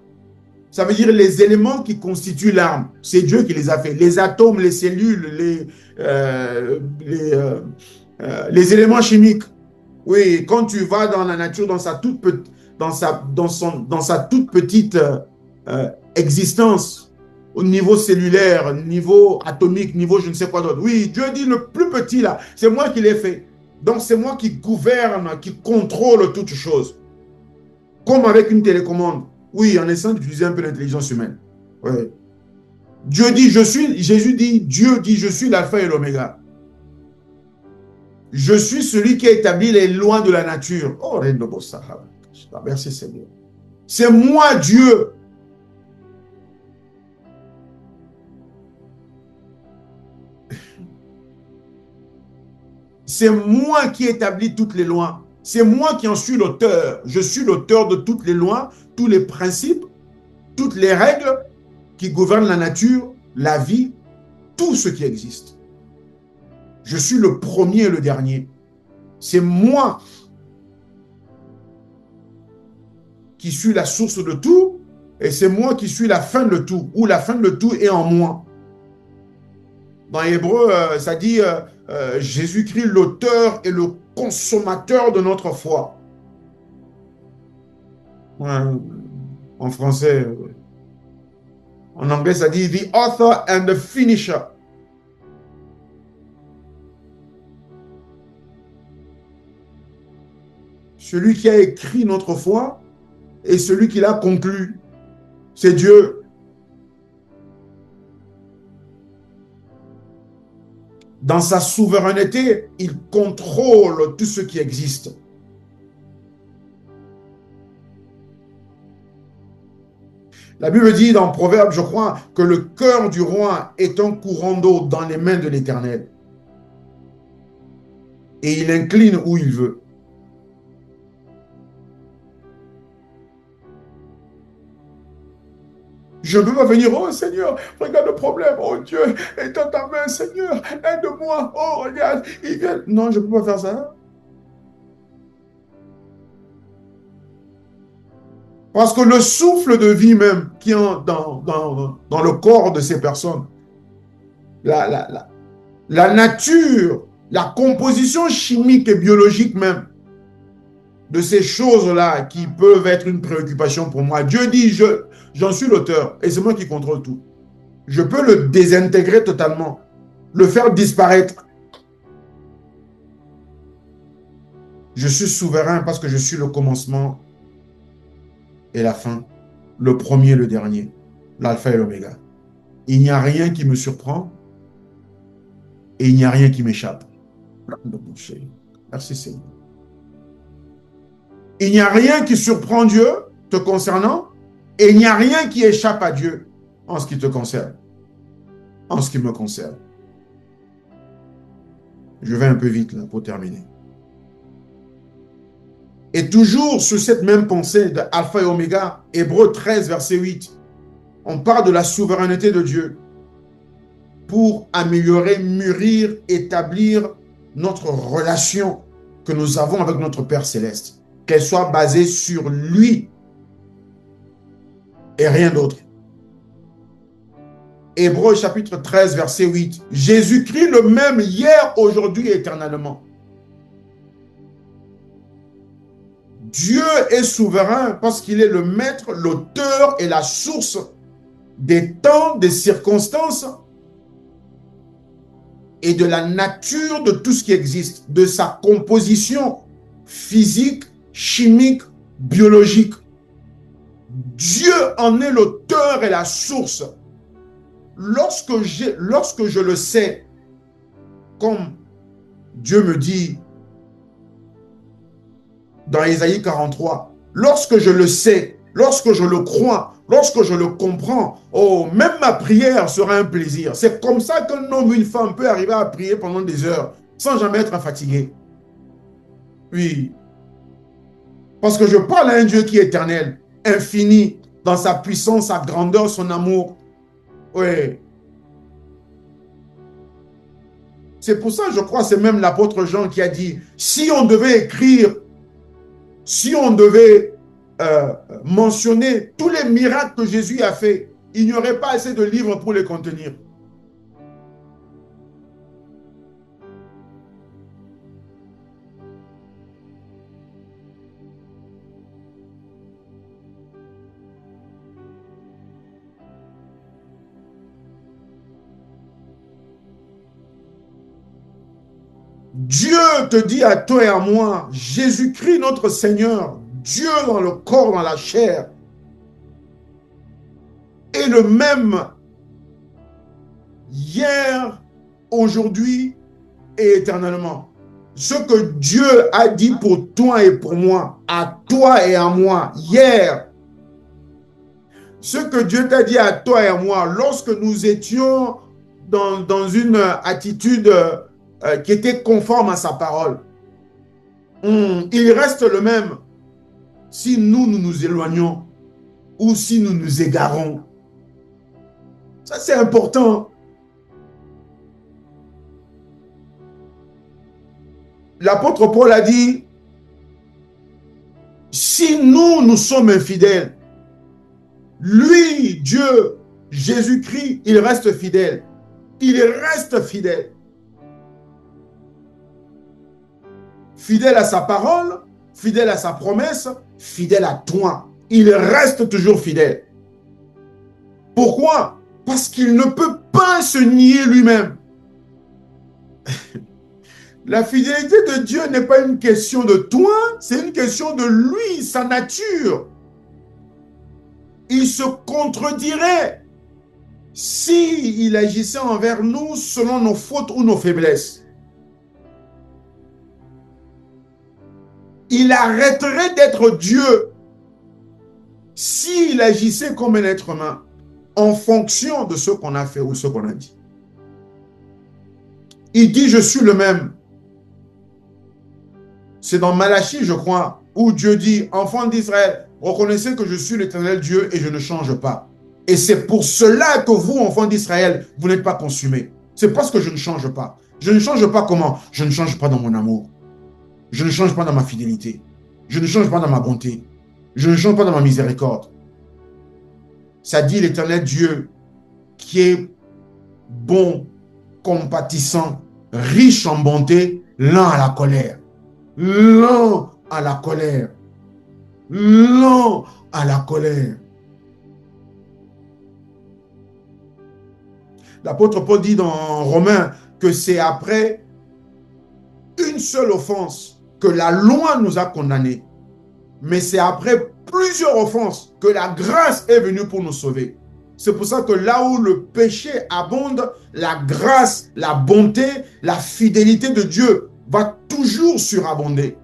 Ça veut dire les éléments qui constituent l'arme, c'est Dieu qui les a fait. Les atomes, les cellules, les éléments chimiques. Oui, quand tu vas dans la nature, dans sa toute petite existence, au niveau cellulaire, niveau atomique, niveau je ne sais quoi d'autre. Oui, Dieu dit le plus petit là, c'est moi qui l'ai fait. Donc c'est moi qui gouverne, qui contrôle toutes choses. Comme avec une télécommande. Oui, en essayant d'utiliser un peu l'intelligence humaine. Oui. Dieu dit, je suis, Jésus dit, Dieu dit, je suis l'alpha et l'oméga. Je suis celui qui a établi les lois de la nature. Oh, merci Seigneur. C'est moi Dieu. C'est moi qui établis toutes les lois. C'est moi qui en suis l'auteur. Je suis l'auteur de toutes les lois, tous les principes, toutes les règles qui gouvernent la nature, la vie, tout ce qui existe. Je suis le premier et le dernier. C'est moi qui suis la source de tout et c'est moi qui suis la fin de tout, ou la fin de tout est en moi. Dans Hébreu, ça dit Jésus-Christ, l'auteur et le consommateur de notre foi. Ouais, en français, en anglais, ça dit the author and the finisher. Celui qui a écrit notre foi et celui qui l'a conclu, c'est Dieu. Dans sa souveraineté, il contrôle tout ce qui existe. La Bible dit dans Proverbe, je crois, que le cœur du roi est un courant d'eau dans les mains de l'Éternel. Et il incline où il veut. Je ne peux pas venir, oh Seigneur, regarde le problème, oh Dieu, étends ta main, Seigneur, aide-moi, oh regarde, il vient. Non, je ne peux pas faire ça. Parce que le souffle de vie même qui est dans le corps de ces personnes, la, la, la, la nature, la composition chimique et biologique même de ces choses-là qui peuvent être une préoccupation pour moi. Dieu dit, j'en suis l'auteur et c'est moi qui contrôle tout. Je peux le désintégrer totalement, le faire disparaître. Je suis souverain parce que je suis le commencement et la fin, le premier et le dernier, l'alpha et l'oméga. Il n'y a rien qui me surprend et il n'y a rien qui m'échappe. Merci Seigneur. Il n'y a rien qui surprend Dieu te concernant et il n'y a rien qui échappe à Dieu en ce qui te concerne, en ce qui me concerne. Je vais un peu vite là pour terminer. Et toujours sur cette même pensée de Alpha et Oméga, Hébreux 13, verset 8, on parle de la souveraineté de Dieu pour améliorer, mûrir, établir notre relation que nous avons avec notre Père Céleste, qu'elle soit basée sur lui et rien d'autre. Hébreux chapitre 13, verset 8, Jésus-Christ le même hier, aujourd'hui et éternellement. Dieu est souverain parce qu'il est le maître, l'auteur et la source des temps, des circonstances et de la nature de tout ce qui existe, de sa composition physique, chimique, biologique. Dieu en est l'auteur et la source. Lorsque je le sais, comme Dieu me dit dans Ésaïe 43, lorsque je le sais, lorsque je le crois, lorsque je le comprends, oh, même ma prière sera un plaisir. C'est comme ça qu'un homme ou une femme peut arriver à prier pendant des heures sans jamais être fatigué. Oui. Parce que je parle à un Dieu qui est éternel, infini, dans sa puissance, sa grandeur, son amour. Oui. C'est pour ça, je crois, c'est même l'apôtre Jean qui a dit, si on devait écrire, si on devait mentionner tous les miracles que Jésus a fait, il n'y aurait pas assez de livres pour les contenir. Dieu te dit à toi et à moi, Jésus-Christ notre Seigneur, Dieu dans le corps, dans la chair, est le même hier, aujourd'hui et éternellement. Ce que Dieu a dit pour toi et pour moi, à toi et à moi, hier, ce que Dieu t'a dit à toi et à moi, lorsque nous étions dans une attitude qui était conforme à sa parole, il reste le même si nous nous éloignons ou si nous nous égarons. Ça, c'est important. L'apôtre Paul a dit, si nous sommes infidèles, lui, Dieu, Jésus-Christ, il reste fidèle. Il reste fidèle. Fidèle à sa parole, fidèle à sa promesse, fidèle à toi. Il reste toujours fidèle. Pourquoi? Parce qu'il ne peut pas se nier lui-même. La fidélité de Dieu n'est pas une question de toi, c'est une question de lui, sa nature. Il se contredirait s'il agissait envers nous selon nos fautes ou nos faiblesses. Il arrêterait d'être Dieu s'il agissait comme un être humain en fonction de ce qu'on a fait ou ce qu'on a dit. Il dit, je suis le même. C'est dans Malachie, je crois, où Dieu dit, enfants d'Israël, reconnaissez que je suis l'Éternel Dieu et je ne change pas. Et c'est pour cela que vous, enfants d'Israël, vous n'êtes pas consumés. C'est parce que je ne change pas. Je ne change pas comment? Je ne change pas dans mon amour. Je ne change pas dans ma fidélité. Je ne change pas dans ma bonté. Je ne change pas dans ma miséricorde. Ça dit l'Éternel Dieu qui est bon, compatissant, riche en bonté, lent à la colère. Lent à la colère. Lent à la colère. L'apôtre Paul dit dans Romains que c'est après une seule offense que la loi nous a condamnés. Mais c'est après plusieurs offenses que la grâce est venue pour nous sauver. C'est pour ça que là où le péché abonde, la grâce, la bonté, la fidélité de Dieu va toujours surabonder.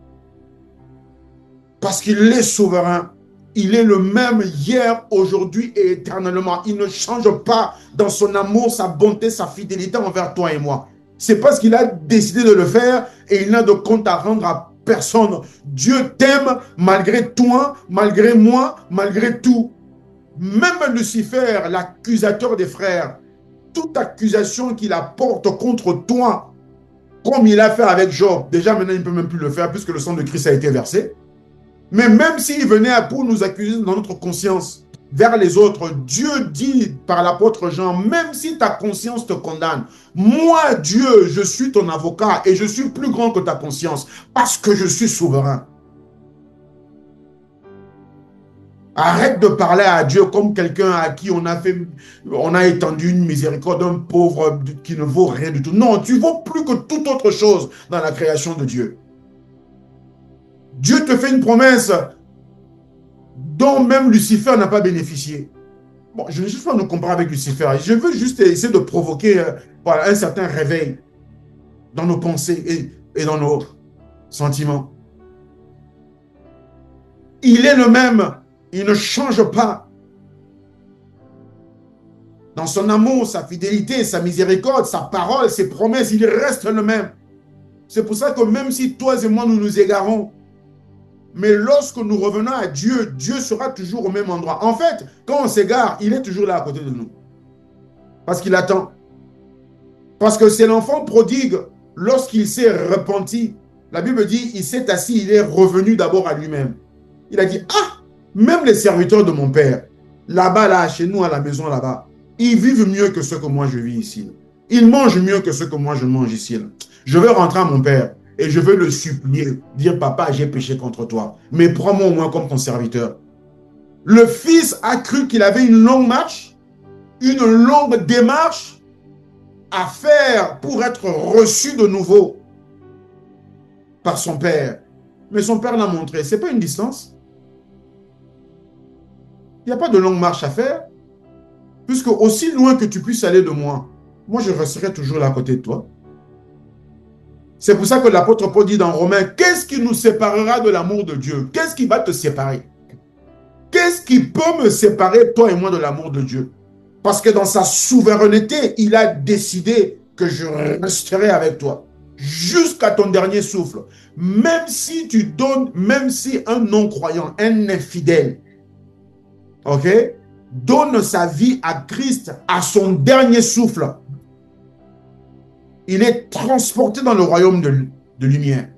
Parce qu'il est souverain. Il est le même hier, aujourd'hui et éternellement. Il ne change pas dans son amour, sa bonté, sa fidélité envers toi et moi. C'est parce qu'il a décidé de le faire et il n'a de compte à rendre à personne. Dieu t'aime malgré toi, malgré moi, malgré tout. Même Lucifer, l'accusateur des frères, toute accusation qu'il apporte contre toi, comme il a fait avec Job, déjà maintenant il ne peut même plus le faire puisque le sang de Christ a été versé. Mais même s'il venait pour nous accuser dans notre conscience vers les autres, Dieu dit par l'apôtre Jean, même si ta conscience te condamne, moi Dieu, je suis ton avocat et je suis plus grand que ta conscience parce que je suis souverain. Arrête de parler à Dieu comme quelqu'un à qui on a étendu une miséricorde, un pauvre qui ne vaut rien du tout. Non, tu vaux plus que toute autre chose dans la création de Dieu. Dieu te fait une promesse dont même Lucifer n'a pas bénéficié. Bon, je ne veux juste pas nous comparer avec Lucifer. Je veux juste essayer de provoquer un certain réveil dans nos pensées et dans nos sentiments. Il est le même. Il ne change pas. Dans son amour, sa fidélité, sa miséricorde, sa parole, ses promesses, il reste le même. C'est pour ça que même si toi et moi, nous nous égarons, mais lorsque nous revenons à Dieu, Dieu sera toujours au même endroit. En fait, quand on s'égare, il est toujours là à côté de nous. Parce qu'il attend. Parce que c'est l'enfant prodigue, lorsqu'il s'est repenti, la Bible dit, il s'est assis, il est revenu d'abord à lui-même. Il a dit, ah, même les serviteurs de mon père, là-bas, là, chez nous, à la maison, là-bas, ils vivent mieux que ce que moi je vis ici. Ils mangent mieux que ce que moi je mange ici. Je vais rentrer à mon père. Et je veux le supplier, dire, papa, j'ai péché contre toi, mais prends-moi au moins comme ton serviteur. Le fils a cru qu'il avait une longue marche, une longue démarche à faire pour être reçu de nouveau par son père. Mais son père l'a montré, ce n'est pas une distance. Il n'y a pas de longue marche à faire, puisque aussi loin que tu puisses aller de moi, moi je resterai toujours là à côté de toi. C'est pour ça que l'apôtre Paul dit dans Romains, qu'est-ce qui nous séparera de l'amour de Dieu? Qu'est-ce qui va te séparer? Qu'est-ce qui peut me séparer, toi et moi, de l'amour de Dieu? Parce que dans sa souveraineté, il a décidé que je resterai avec toi jusqu'à ton dernier souffle. Même si tu donnes, même si un non-croyant, un infidèle, ok, donne sa vie à Christ à son dernier souffle, il est transporté dans le royaume de lumière.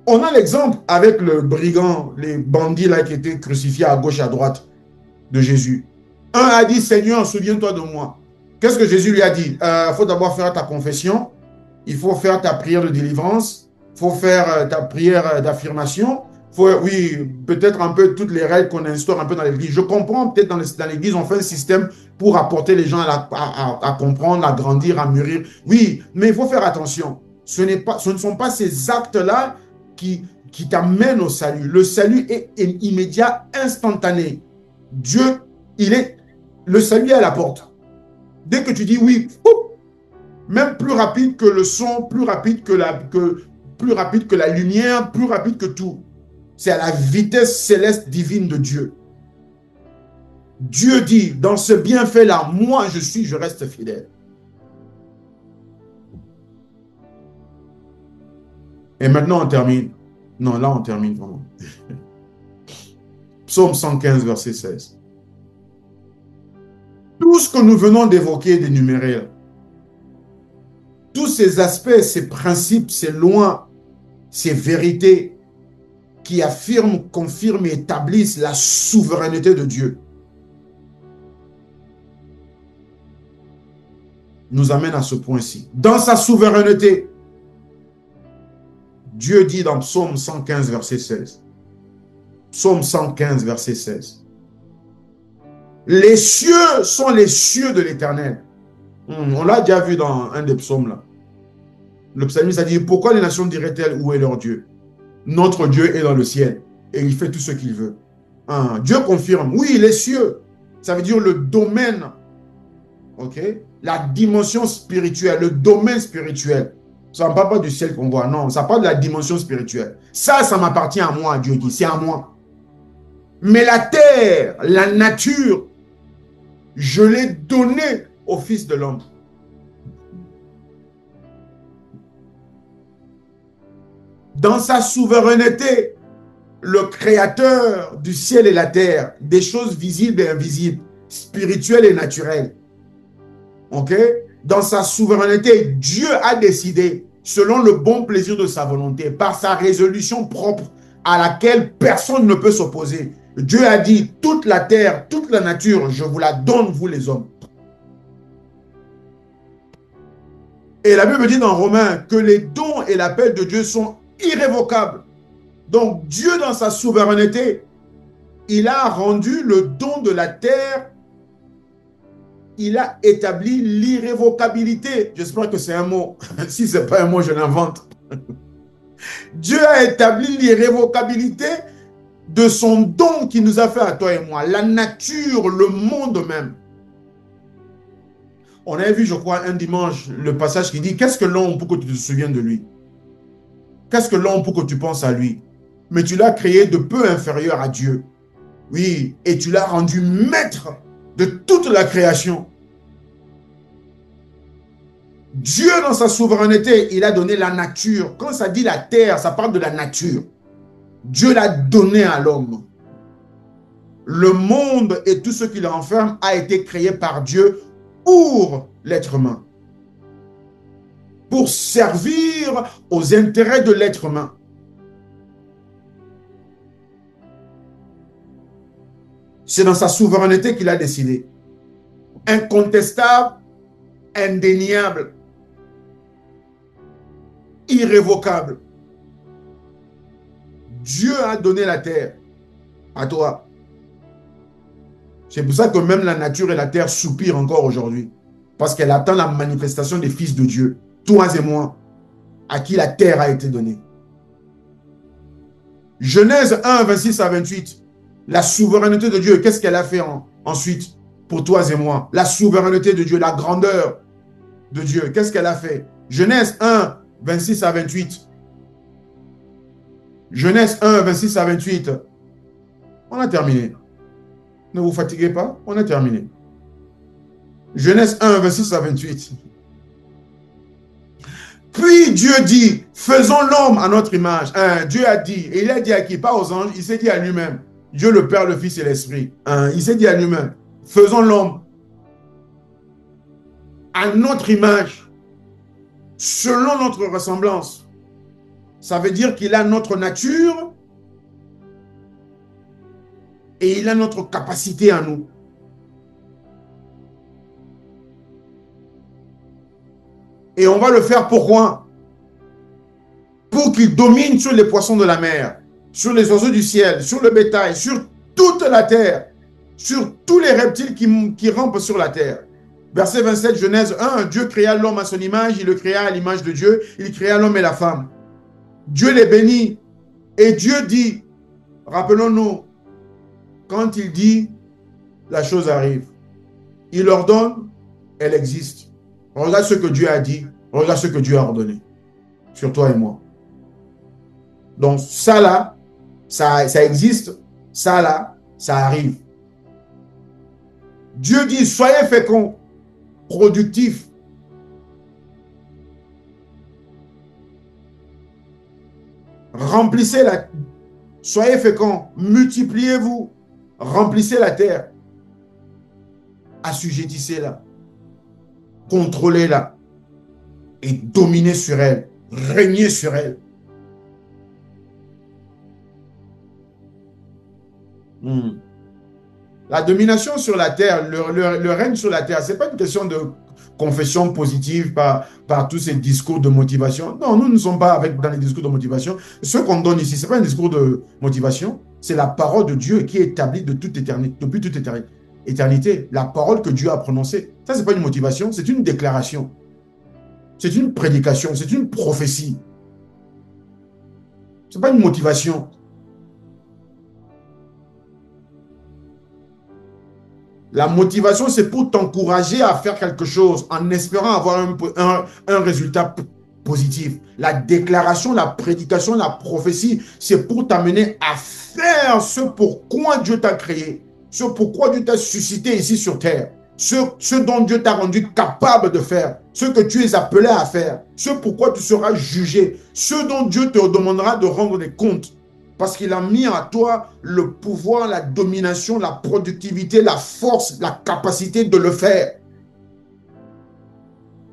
On a l'exemple avec le brigand, les bandits là qui étaient crucifiés à gauche et à droite de Jésus. Un a dit, Seigneur, souviens-toi de moi. Qu'est-ce que Jésus lui a dit? Il faut d'abord faire ta confession, il faut faire ta prière de délivrance, il faut faire ta prière d'affirmation. Oui, peut-être un peu toutes les règles qu'on instaure un peu dans l'église. Je comprends, peut-être dans l'église, on fait un système pour apporter les gens à comprendre, à grandir, à mûrir. Oui, mais il faut faire attention. Ce ne sont pas ces actes-là qui t'amènent au salut. Le salut est immédiat, instantané. Dieu, le salut est à la porte. Dès que tu dis oui, même plus rapide que le son, plus rapide que la lumière, plus rapide que tout. C'est à la vitesse céleste divine de Dieu. Dieu dit, dans ce bienfait-là, moi je reste fidèle. Et maintenant on termine. Non, là on termine vraiment. Psaume 115, verset 16. Tout ce que nous venons d'évoquer et d'énumérer, tous ces aspects, ces principes, ces lois, ces vérités, qui affirment, confirment et établissent la souveraineté de Dieu, nous amène à ce point-ci. Dans sa souveraineté, Dieu dit dans Psaume 115, verset 16. Psaume 115, verset 16. Les cieux sont les cieux de l'Éternel. On l'a déjà vu dans un des psaumes là. Le psalmiste a dit, pourquoi les nations diraient-elles où est leur Dieu? Notre Dieu est dans le ciel et il fait tout ce qu'il veut. Dieu confirme, oui, les cieux, ça veut dire le domaine, ok? La dimension spirituelle, le domaine spirituel. Ça ne parle pas du ciel qu'on voit, non, ça parle de la dimension spirituelle. Ça m'appartient à moi, Dieu dit, c'est à moi. Mais la terre, la nature, je l'ai donnée au Fils de l'homme. Dans sa souveraineté, le créateur du ciel et la terre, des choses visibles et invisibles, spirituelles et naturelles. Ok? Dans sa souveraineté, Dieu a décidé, selon le bon plaisir de sa volonté, par sa résolution propre à laquelle personne ne peut s'opposer. Dieu a dit, toute la terre, toute la nature, je vous la donne, vous les hommes. Et la Bible dit dans Romains que les dons et l'appel de Dieu sont irrévocables. Donc Dieu, dans sa souveraineté, il a rendu le don de la terre, il a établi l'irrévocabilité. J'espère que c'est un mot. Si ce n'est pas un mot, je l'invente. Dieu a établi l'irrévocabilité de son don qu'il nous a fait à toi et moi. La nature, le monde même. On avait vu, je crois, un dimanche, le passage qui dit, qu'est-ce que l'homme pour que tu te souviennes de lui? Qu'est-ce que l'homme pour que tu penses à lui? Mais tu l'as créé de peu inférieur à Dieu. Oui, et tu l'as rendu maître de toute la création. Dieu, dans sa souveraineté, il a donné la nature. Quand ça dit la terre, ça parle de la nature. Dieu l'a donné à l'homme. Le monde et tout ce qui le renferme a été créé par Dieu pour l'être humain. Pour servir aux intérêts de l'être humain. C'est dans sa souveraineté qu'il a décidé. Incontestable, indéniable, irrévocable. Dieu a donné la terre à toi. C'est pour ça que même la nature et la terre soupirent encore aujourd'hui. Parce qu'elle attend la manifestation des fils de Dieu. Toi et moi, à qui la terre a été donnée. Genèse 1, 26 à 28. La souveraineté de Dieu, qu'est-ce qu'elle a fait ensuite pour toi et moi? La souveraineté de Dieu, la grandeur de Dieu, qu'est-ce qu'elle a fait? Genèse 1, 26 à 28. Genèse 1, 26 à 28. On a terminé. Ne vous fatiguez pas, on a terminé. Genèse 1, 26 à 28. Puis Dieu dit, faisons l'homme à notre image. Dieu a dit, et il a dit à qui? Pas aux anges, il s'est dit à lui-même. Dieu le Père, le Fils et l'Esprit. Il s'est dit à lui-même, faisons l'homme à notre image, selon notre ressemblance. Ça veut dire qu'il a notre nature et il a notre capacité à nous. Et on va le faire pourquoi? Pour qu'il domine sur les poissons de la mer, sur les oiseaux du ciel, sur le bétail, sur toute la terre, sur tous les reptiles qui rampent sur la terre. Verset 27, Genèse 1, Dieu créa l'homme à son image, il le créa à l'image de Dieu, il créa l'homme et la femme. Dieu les bénit et Dieu dit, rappelons-nous, quand il dit, la chose arrive. Il ordonne, elle existe. Regarde ce que Dieu a dit, regarde ce que Dieu a ordonné sur toi et moi. Donc ça là, ça existe, ça là, ça arrive. Dieu dit, soyez féconds, productifs. Remplissez la... Soyez féconds, multipliez-vous, remplissez la terre. Assujettissez-la, contrôlez-la et dominez sur elle, régnez sur elle. Hmm. La domination sur la terre, le règne sur la terre, ce n'est pas une question de confession positive par tous ces discours de motivation. Non, nous ne sommes pas dans les discours de motivation. Ce qu'on donne ici, ce n'est pas un discours de motivation, c'est la parole de Dieu qui est établie de toute éternité, depuis toute éternité. La parole que Dieu a prononcée. Ça, ce n'est pas une motivation, c'est une déclaration. C'est une prédication, c'est une prophétie. Ce n'est pas une motivation. La motivation, c'est pour t'encourager à faire quelque chose en espérant avoir un résultat positif. La déclaration, la prédication, la prophétie, c'est pour t'amener à faire ce pourquoi Dieu t'a créé, ce pourquoi Dieu t'a suscité ici sur terre, ce dont Dieu t'a rendu capable de faire, ce que tu es appelé à faire, ce pourquoi tu seras jugé, ce dont Dieu te demandera de rendre des comptes. Parce qu'il a mis en toi le pouvoir, la domination, la productivité, la force, la capacité de le faire.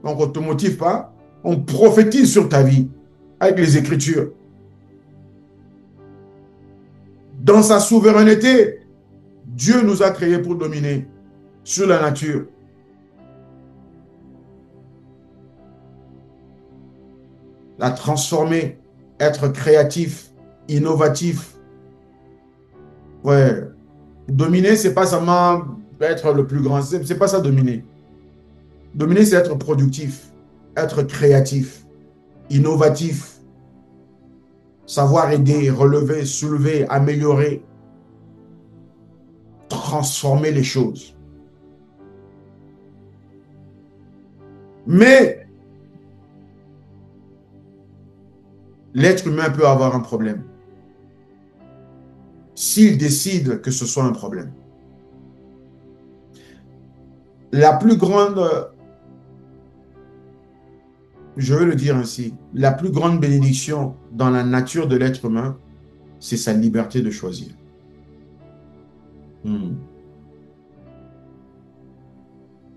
Donc on ne te motive pas, on prophétise sur ta vie avec les Écritures. Dans sa souveraineté, Dieu nous a créés pour dominer sur la nature. La transformer, être créatif, innovatif. Ouais. Dominer, c'est pas seulement être le plus grand. C'est pas ça, dominer. Dominer, c'est être productif, être créatif, innovatif, savoir aider, relever, soulever, améliorer, transformer les choses. Mais l'être humain peut avoir un problème s'il décide que ce soit un problème. La plus grande, je veux le dire ainsi, la plus grande bénédiction dans la nature de l'être humain, c'est sa liberté de choisir.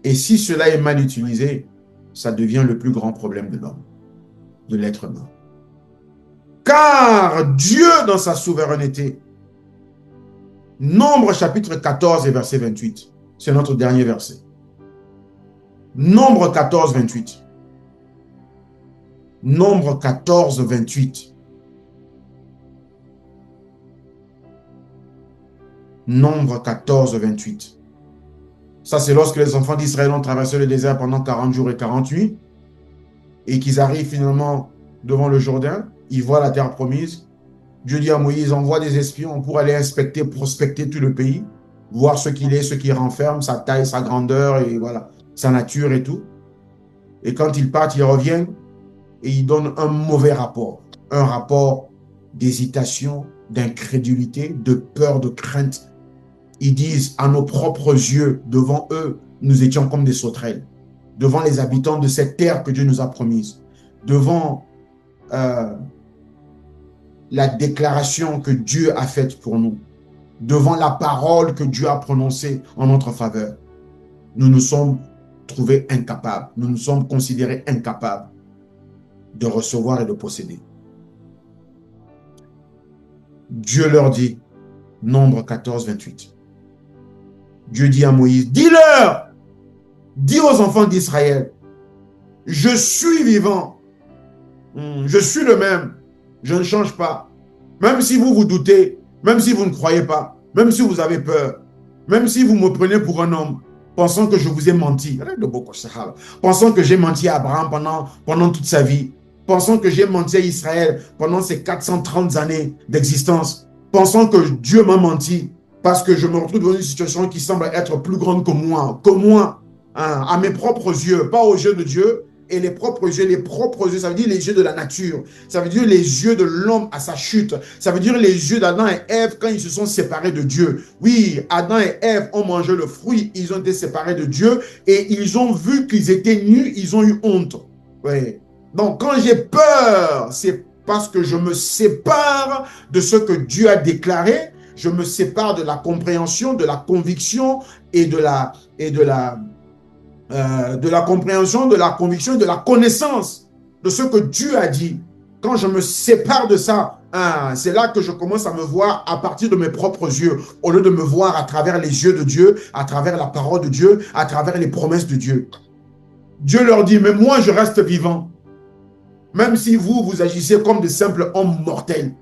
Et si cela est mal utilisé, ça devient le plus grand problème de l'homme, de l'être humain. Car Dieu, dans sa souveraineté, Nombre chapitre 14 et verset 28, c'est notre dernier verset. Nombre 14, 28. Nombre 14, 28. Nombre 14, 28. Ça, c'est lorsque les enfants d'Israël ont traversé le désert pendant 40 jours et 40 nuits et qu'ils arrivent finalement devant le Jourdain. Ils voient la terre promise. Dieu dit à Moïse, envoie des espions pour aller inspecter, prospecter tout le pays, voir ce qu'il est, ce qu'il renferme, sa taille, sa grandeur et voilà, sa nature et tout. Et quand ils partent, ils reviennent et ils donnent un mauvais rapport. Un rapport d'hésitation, d'incrédulité, de peur, de crainte. Ils disent à nos propres yeux, devant eux, nous étions comme des sauterelles. Devant les habitants de cette terre que Dieu nous a promise. Devant la déclaration que Dieu a faite pour nous. Devant la parole que Dieu a prononcée en notre faveur. Nous nous sommes trouvés incapables. Nous nous sommes considérés incapables de recevoir et de posséder. Dieu leur dit, Nombre 14, 28. Dieu dit à Moïse, dis-leur, dis aux enfants d'Israël, je suis vivant, je suis le même, je ne change pas. Même si vous vous doutez, même si vous ne croyez pas, même si vous avez peur, même si vous me prenez pour un homme, pensant que je vous ai menti, pensant que j'ai menti à Abraham pendant toute sa vie, pensant que j'ai menti à Israël pendant ses 430 années d'existence, pensant que Dieu m'a menti parce que je me retrouve dans une situation qui semble être plus grande que moi, hein, à mes propres yeux, pas aux yeux de Dieu. Et les propres yeux, ça veut dire les yeux de la nature. Ça veut dire les yeux de l'homme à sa chute. Ça veut dire les yeux d'Adam et Ève quand ils se sont séparés de Dieu. Oui, Adam et Ève ont mangé le fruit, ils ont été séparés de Dieu et ils ont vu qu'ils étaient nus, ils ont eu honte. Oui. Donc quand j'ai peur, c'est parce que je me sépare de ce que Dieu a déclaré. Je me sépare de la compréhension, de la conviction et de la compréhension, de la conviction et de la connaissance de ce que Dieu a dit. quand je me sépare de ça, c'est là que je commence à me voir à partir de mes propres yeux, au lieu de me voir à travers les yeux de Dieu, à travers la parole de Dieu, à travers les promesses de Dieu. Dieu leur dit, mais moi je reste vivant. Même si vous, vous agissez comme de simples hommes mortels.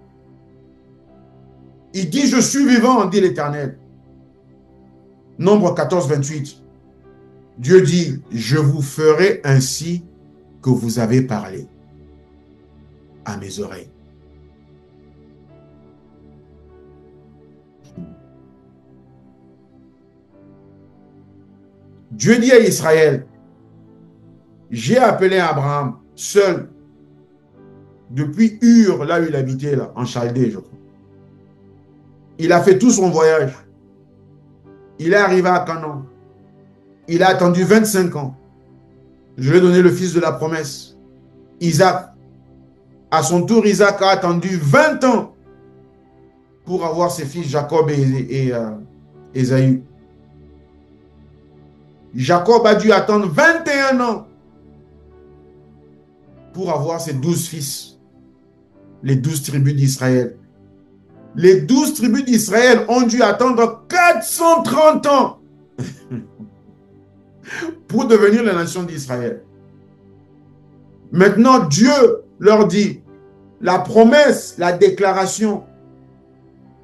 Il dit, je suis vivant, dit l'Éternel. Nombre 14, 28. Dieu dit, je vous ferai ainsi que vous avez parlé à mes oreilles. Dieu dit à Israël, j'ai appelé Abraham seul depuis Ur, là où il habitait, là, en Chaldée, je crois. Il a fait tout son voyage. Il est arrivé à Canaan. Il a attendu 25 ans. Je lui ai donné le fils de la promesse, Isaac. À son tour, Isaac a attendu 20 ans pour avoir ses fils Jacob et Ésaü. Jacob a dû attendre 21 ans pour avoir ses 12 fils, les 12 tribus d'Israël. Les 12 tribus d'Israël ont dû attendre 430 ans pour devenir la nation d'Israël. Maintenant, Dieu leur dit, la promesse, la déclaration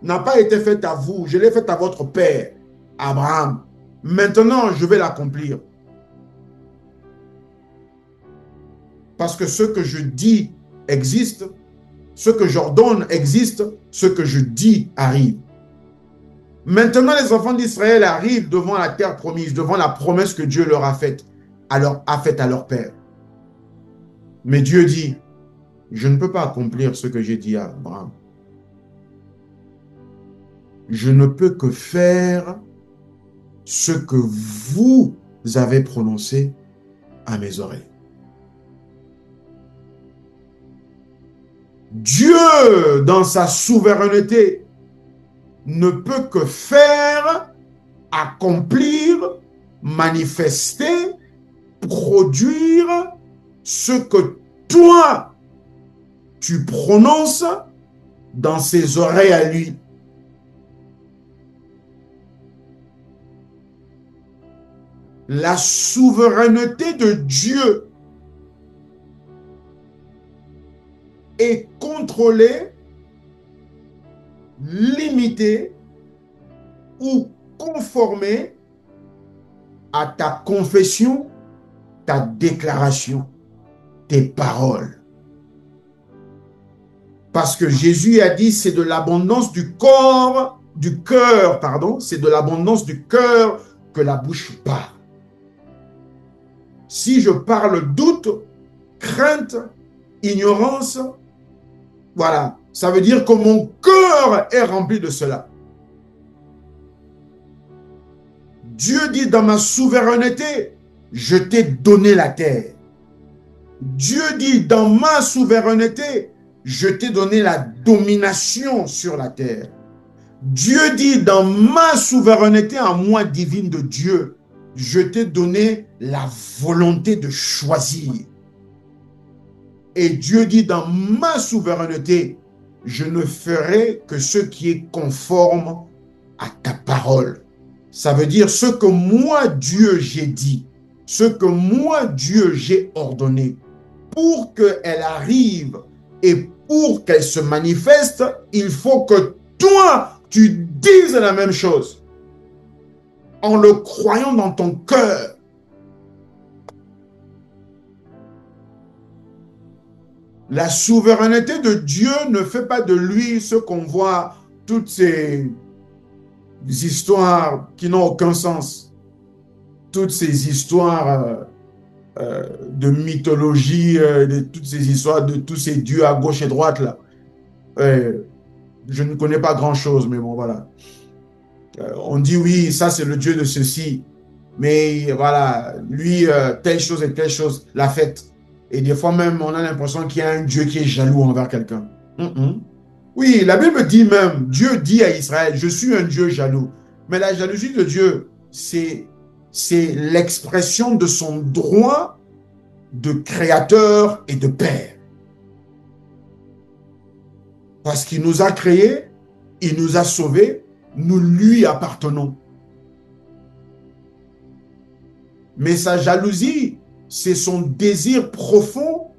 n'a pas été faite à vous, je l'ai faite à votre père, Abraham. Maintenant, je vais l'accomplir. Parce que ce que je dis existe, ce que j'ordonne existe, ce que je dis arrive. Maintenant, les enfants d'Israël arrivent devant la terre promise, devant la promesse que Dieu leur a faite, à leur père. Mais Dieu dit, je ne peux pas accomplir ce que j'ai dit à Abraham. Je ne peux que faire ce que vous avez prononcé à mes oreilles. Dieu, dans sa souveraineté, ne peut que faire, accomplir, manifester, produire ce que toi, tu prononces dans ses oreilles à lui. La souveraineté de Dieu est contrôlée, limitée ou conformée à ta confession, ta déclaration, tes paroles. Parce que Jésus a dit, c'est de l'abondance du cœur, c'est de l'abondance du cœur que la bouche parle. Si je parle doute, crainte, ignorance, voilà, ça veut dire que mon cœur est rempli de cela. Dieu dit dans ma souveraineté, je t'ai donné la terre. Dieu dit dans ma souveraineté, je t'ai donné la domination sur la terre. Dieu dit dans ma souveraineté en moi divine de Dieu, je t'ai donné la volonté de choisir. Et Dieu dit dans ma souveraineté, je ne ferai que ce qui est conforme à ta parole. Ça veut dire ce que moi, Dieu, j'ai dit, ce que moi, Dieu, j'ai ordonné, pour qu'elle arrive et pour qu'elle se manifeste, il faut que toi, tu dises la même chose en le croyant dans ton cœur. La souveraineté de Dieu ne fait pas de lui ce qu'on voit, toutes ces histoires qui n'ont aucun sens, toutes ces histoires de mythologie, de toutes ces histoires de tous ces dieux à gauche et droite là. Je ne connais pas grand-chose, mais bon, voilà. On dit oui, ça c'est le Dieu de ceci, mais voilà, lui, telle chose et telle chose l'a faite. Et des fois même, on a l'impression qu'il y a un Dieu qui est jaloux envers quelqu'un. Oui, la Bible dit même, Dieu dit à Israël, je suis un Dieu jaloux. Mais la jalousie de Dieu, c'est l'expression de son droit de créateur et de père. Parce qu'il nous a créés, il nous a sauvés, nous lui appartenons. Mais sa jalousie, c'est son désir profond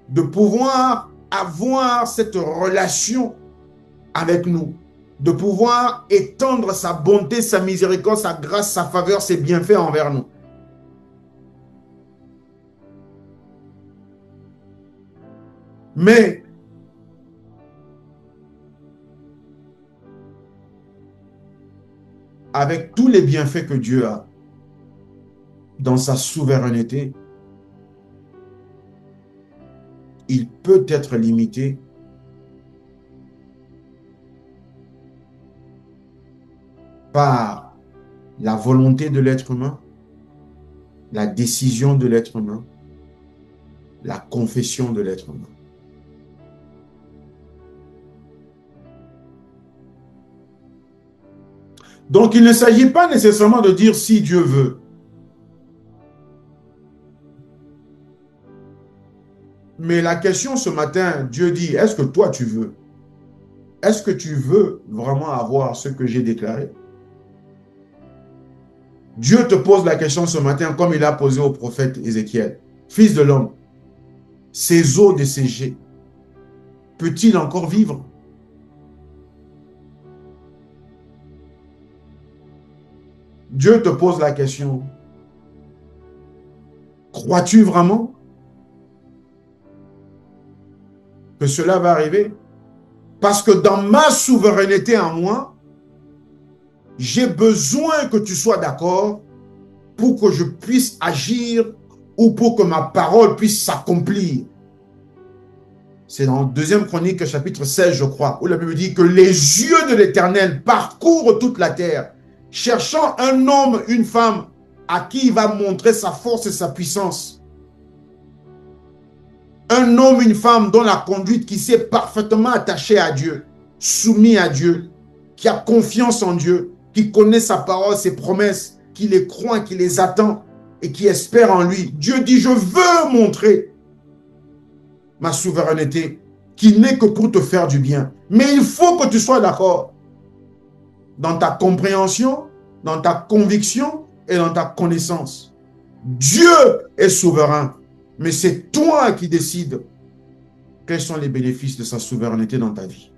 de pouvoir avoir cette relation avec nous, de pouvoir étendre sa bonté, sa miséricorde, sa grâce, sa faveur, ses bienfaits envers nous. Mais avec tous les bienfaits que Dieu a, dans sa souveraineté, il peut être limité par la volonté de l'être humain, la décision de l'être humain, la confession de l'être humain. Donc, il ne s'agit pas nécessairement de dire si Dieu veut. Mais la question ce matin, Dieu dit, est-ce que toi tu veux? Est-ce que tu veux vraiment avoir ce que j'ai déclaré? Dieu te pose la question ce matin comme il a posé au prophète Ézéchiel. Fils de l'homme, ces eaux desséchées, peut-il encore vivre? Dieu te pose la question. Crois-tu vraiment que cela va arriver? Parce que dans ma souveraineté en moi, j'ai besoin que tu sois d'accord pour que je puisse agir ou pour que ma parole puisse s'accomplir. C'est dans 2 Chronique, chapitre 16, je crois, où la Bible dit que les yeux de l'Éternel parcourent toute la terre, cherchant un homme, une femme, à qui il va montrer sa force et sa puissance. Un homme, une femme dont la conduite qui s'est parfaitement attachée à Dieu, soumis à Dieu, qui a confiance en Dieu, qui connaît sa parole, ses promesses, qui les croit, qui les attend et qui espère en lui. Dieu dit, je veux montrer ma souveraineté, qui n'est que pour te faire du bien. Mais il faut que tu sois d'accord dans ta compréhension, dans ta conviction et dans ta connaissance. Dieu est souverain, mais c'est toi qui décides quels sont les bénéfices de sa souveraineté dans ta vie.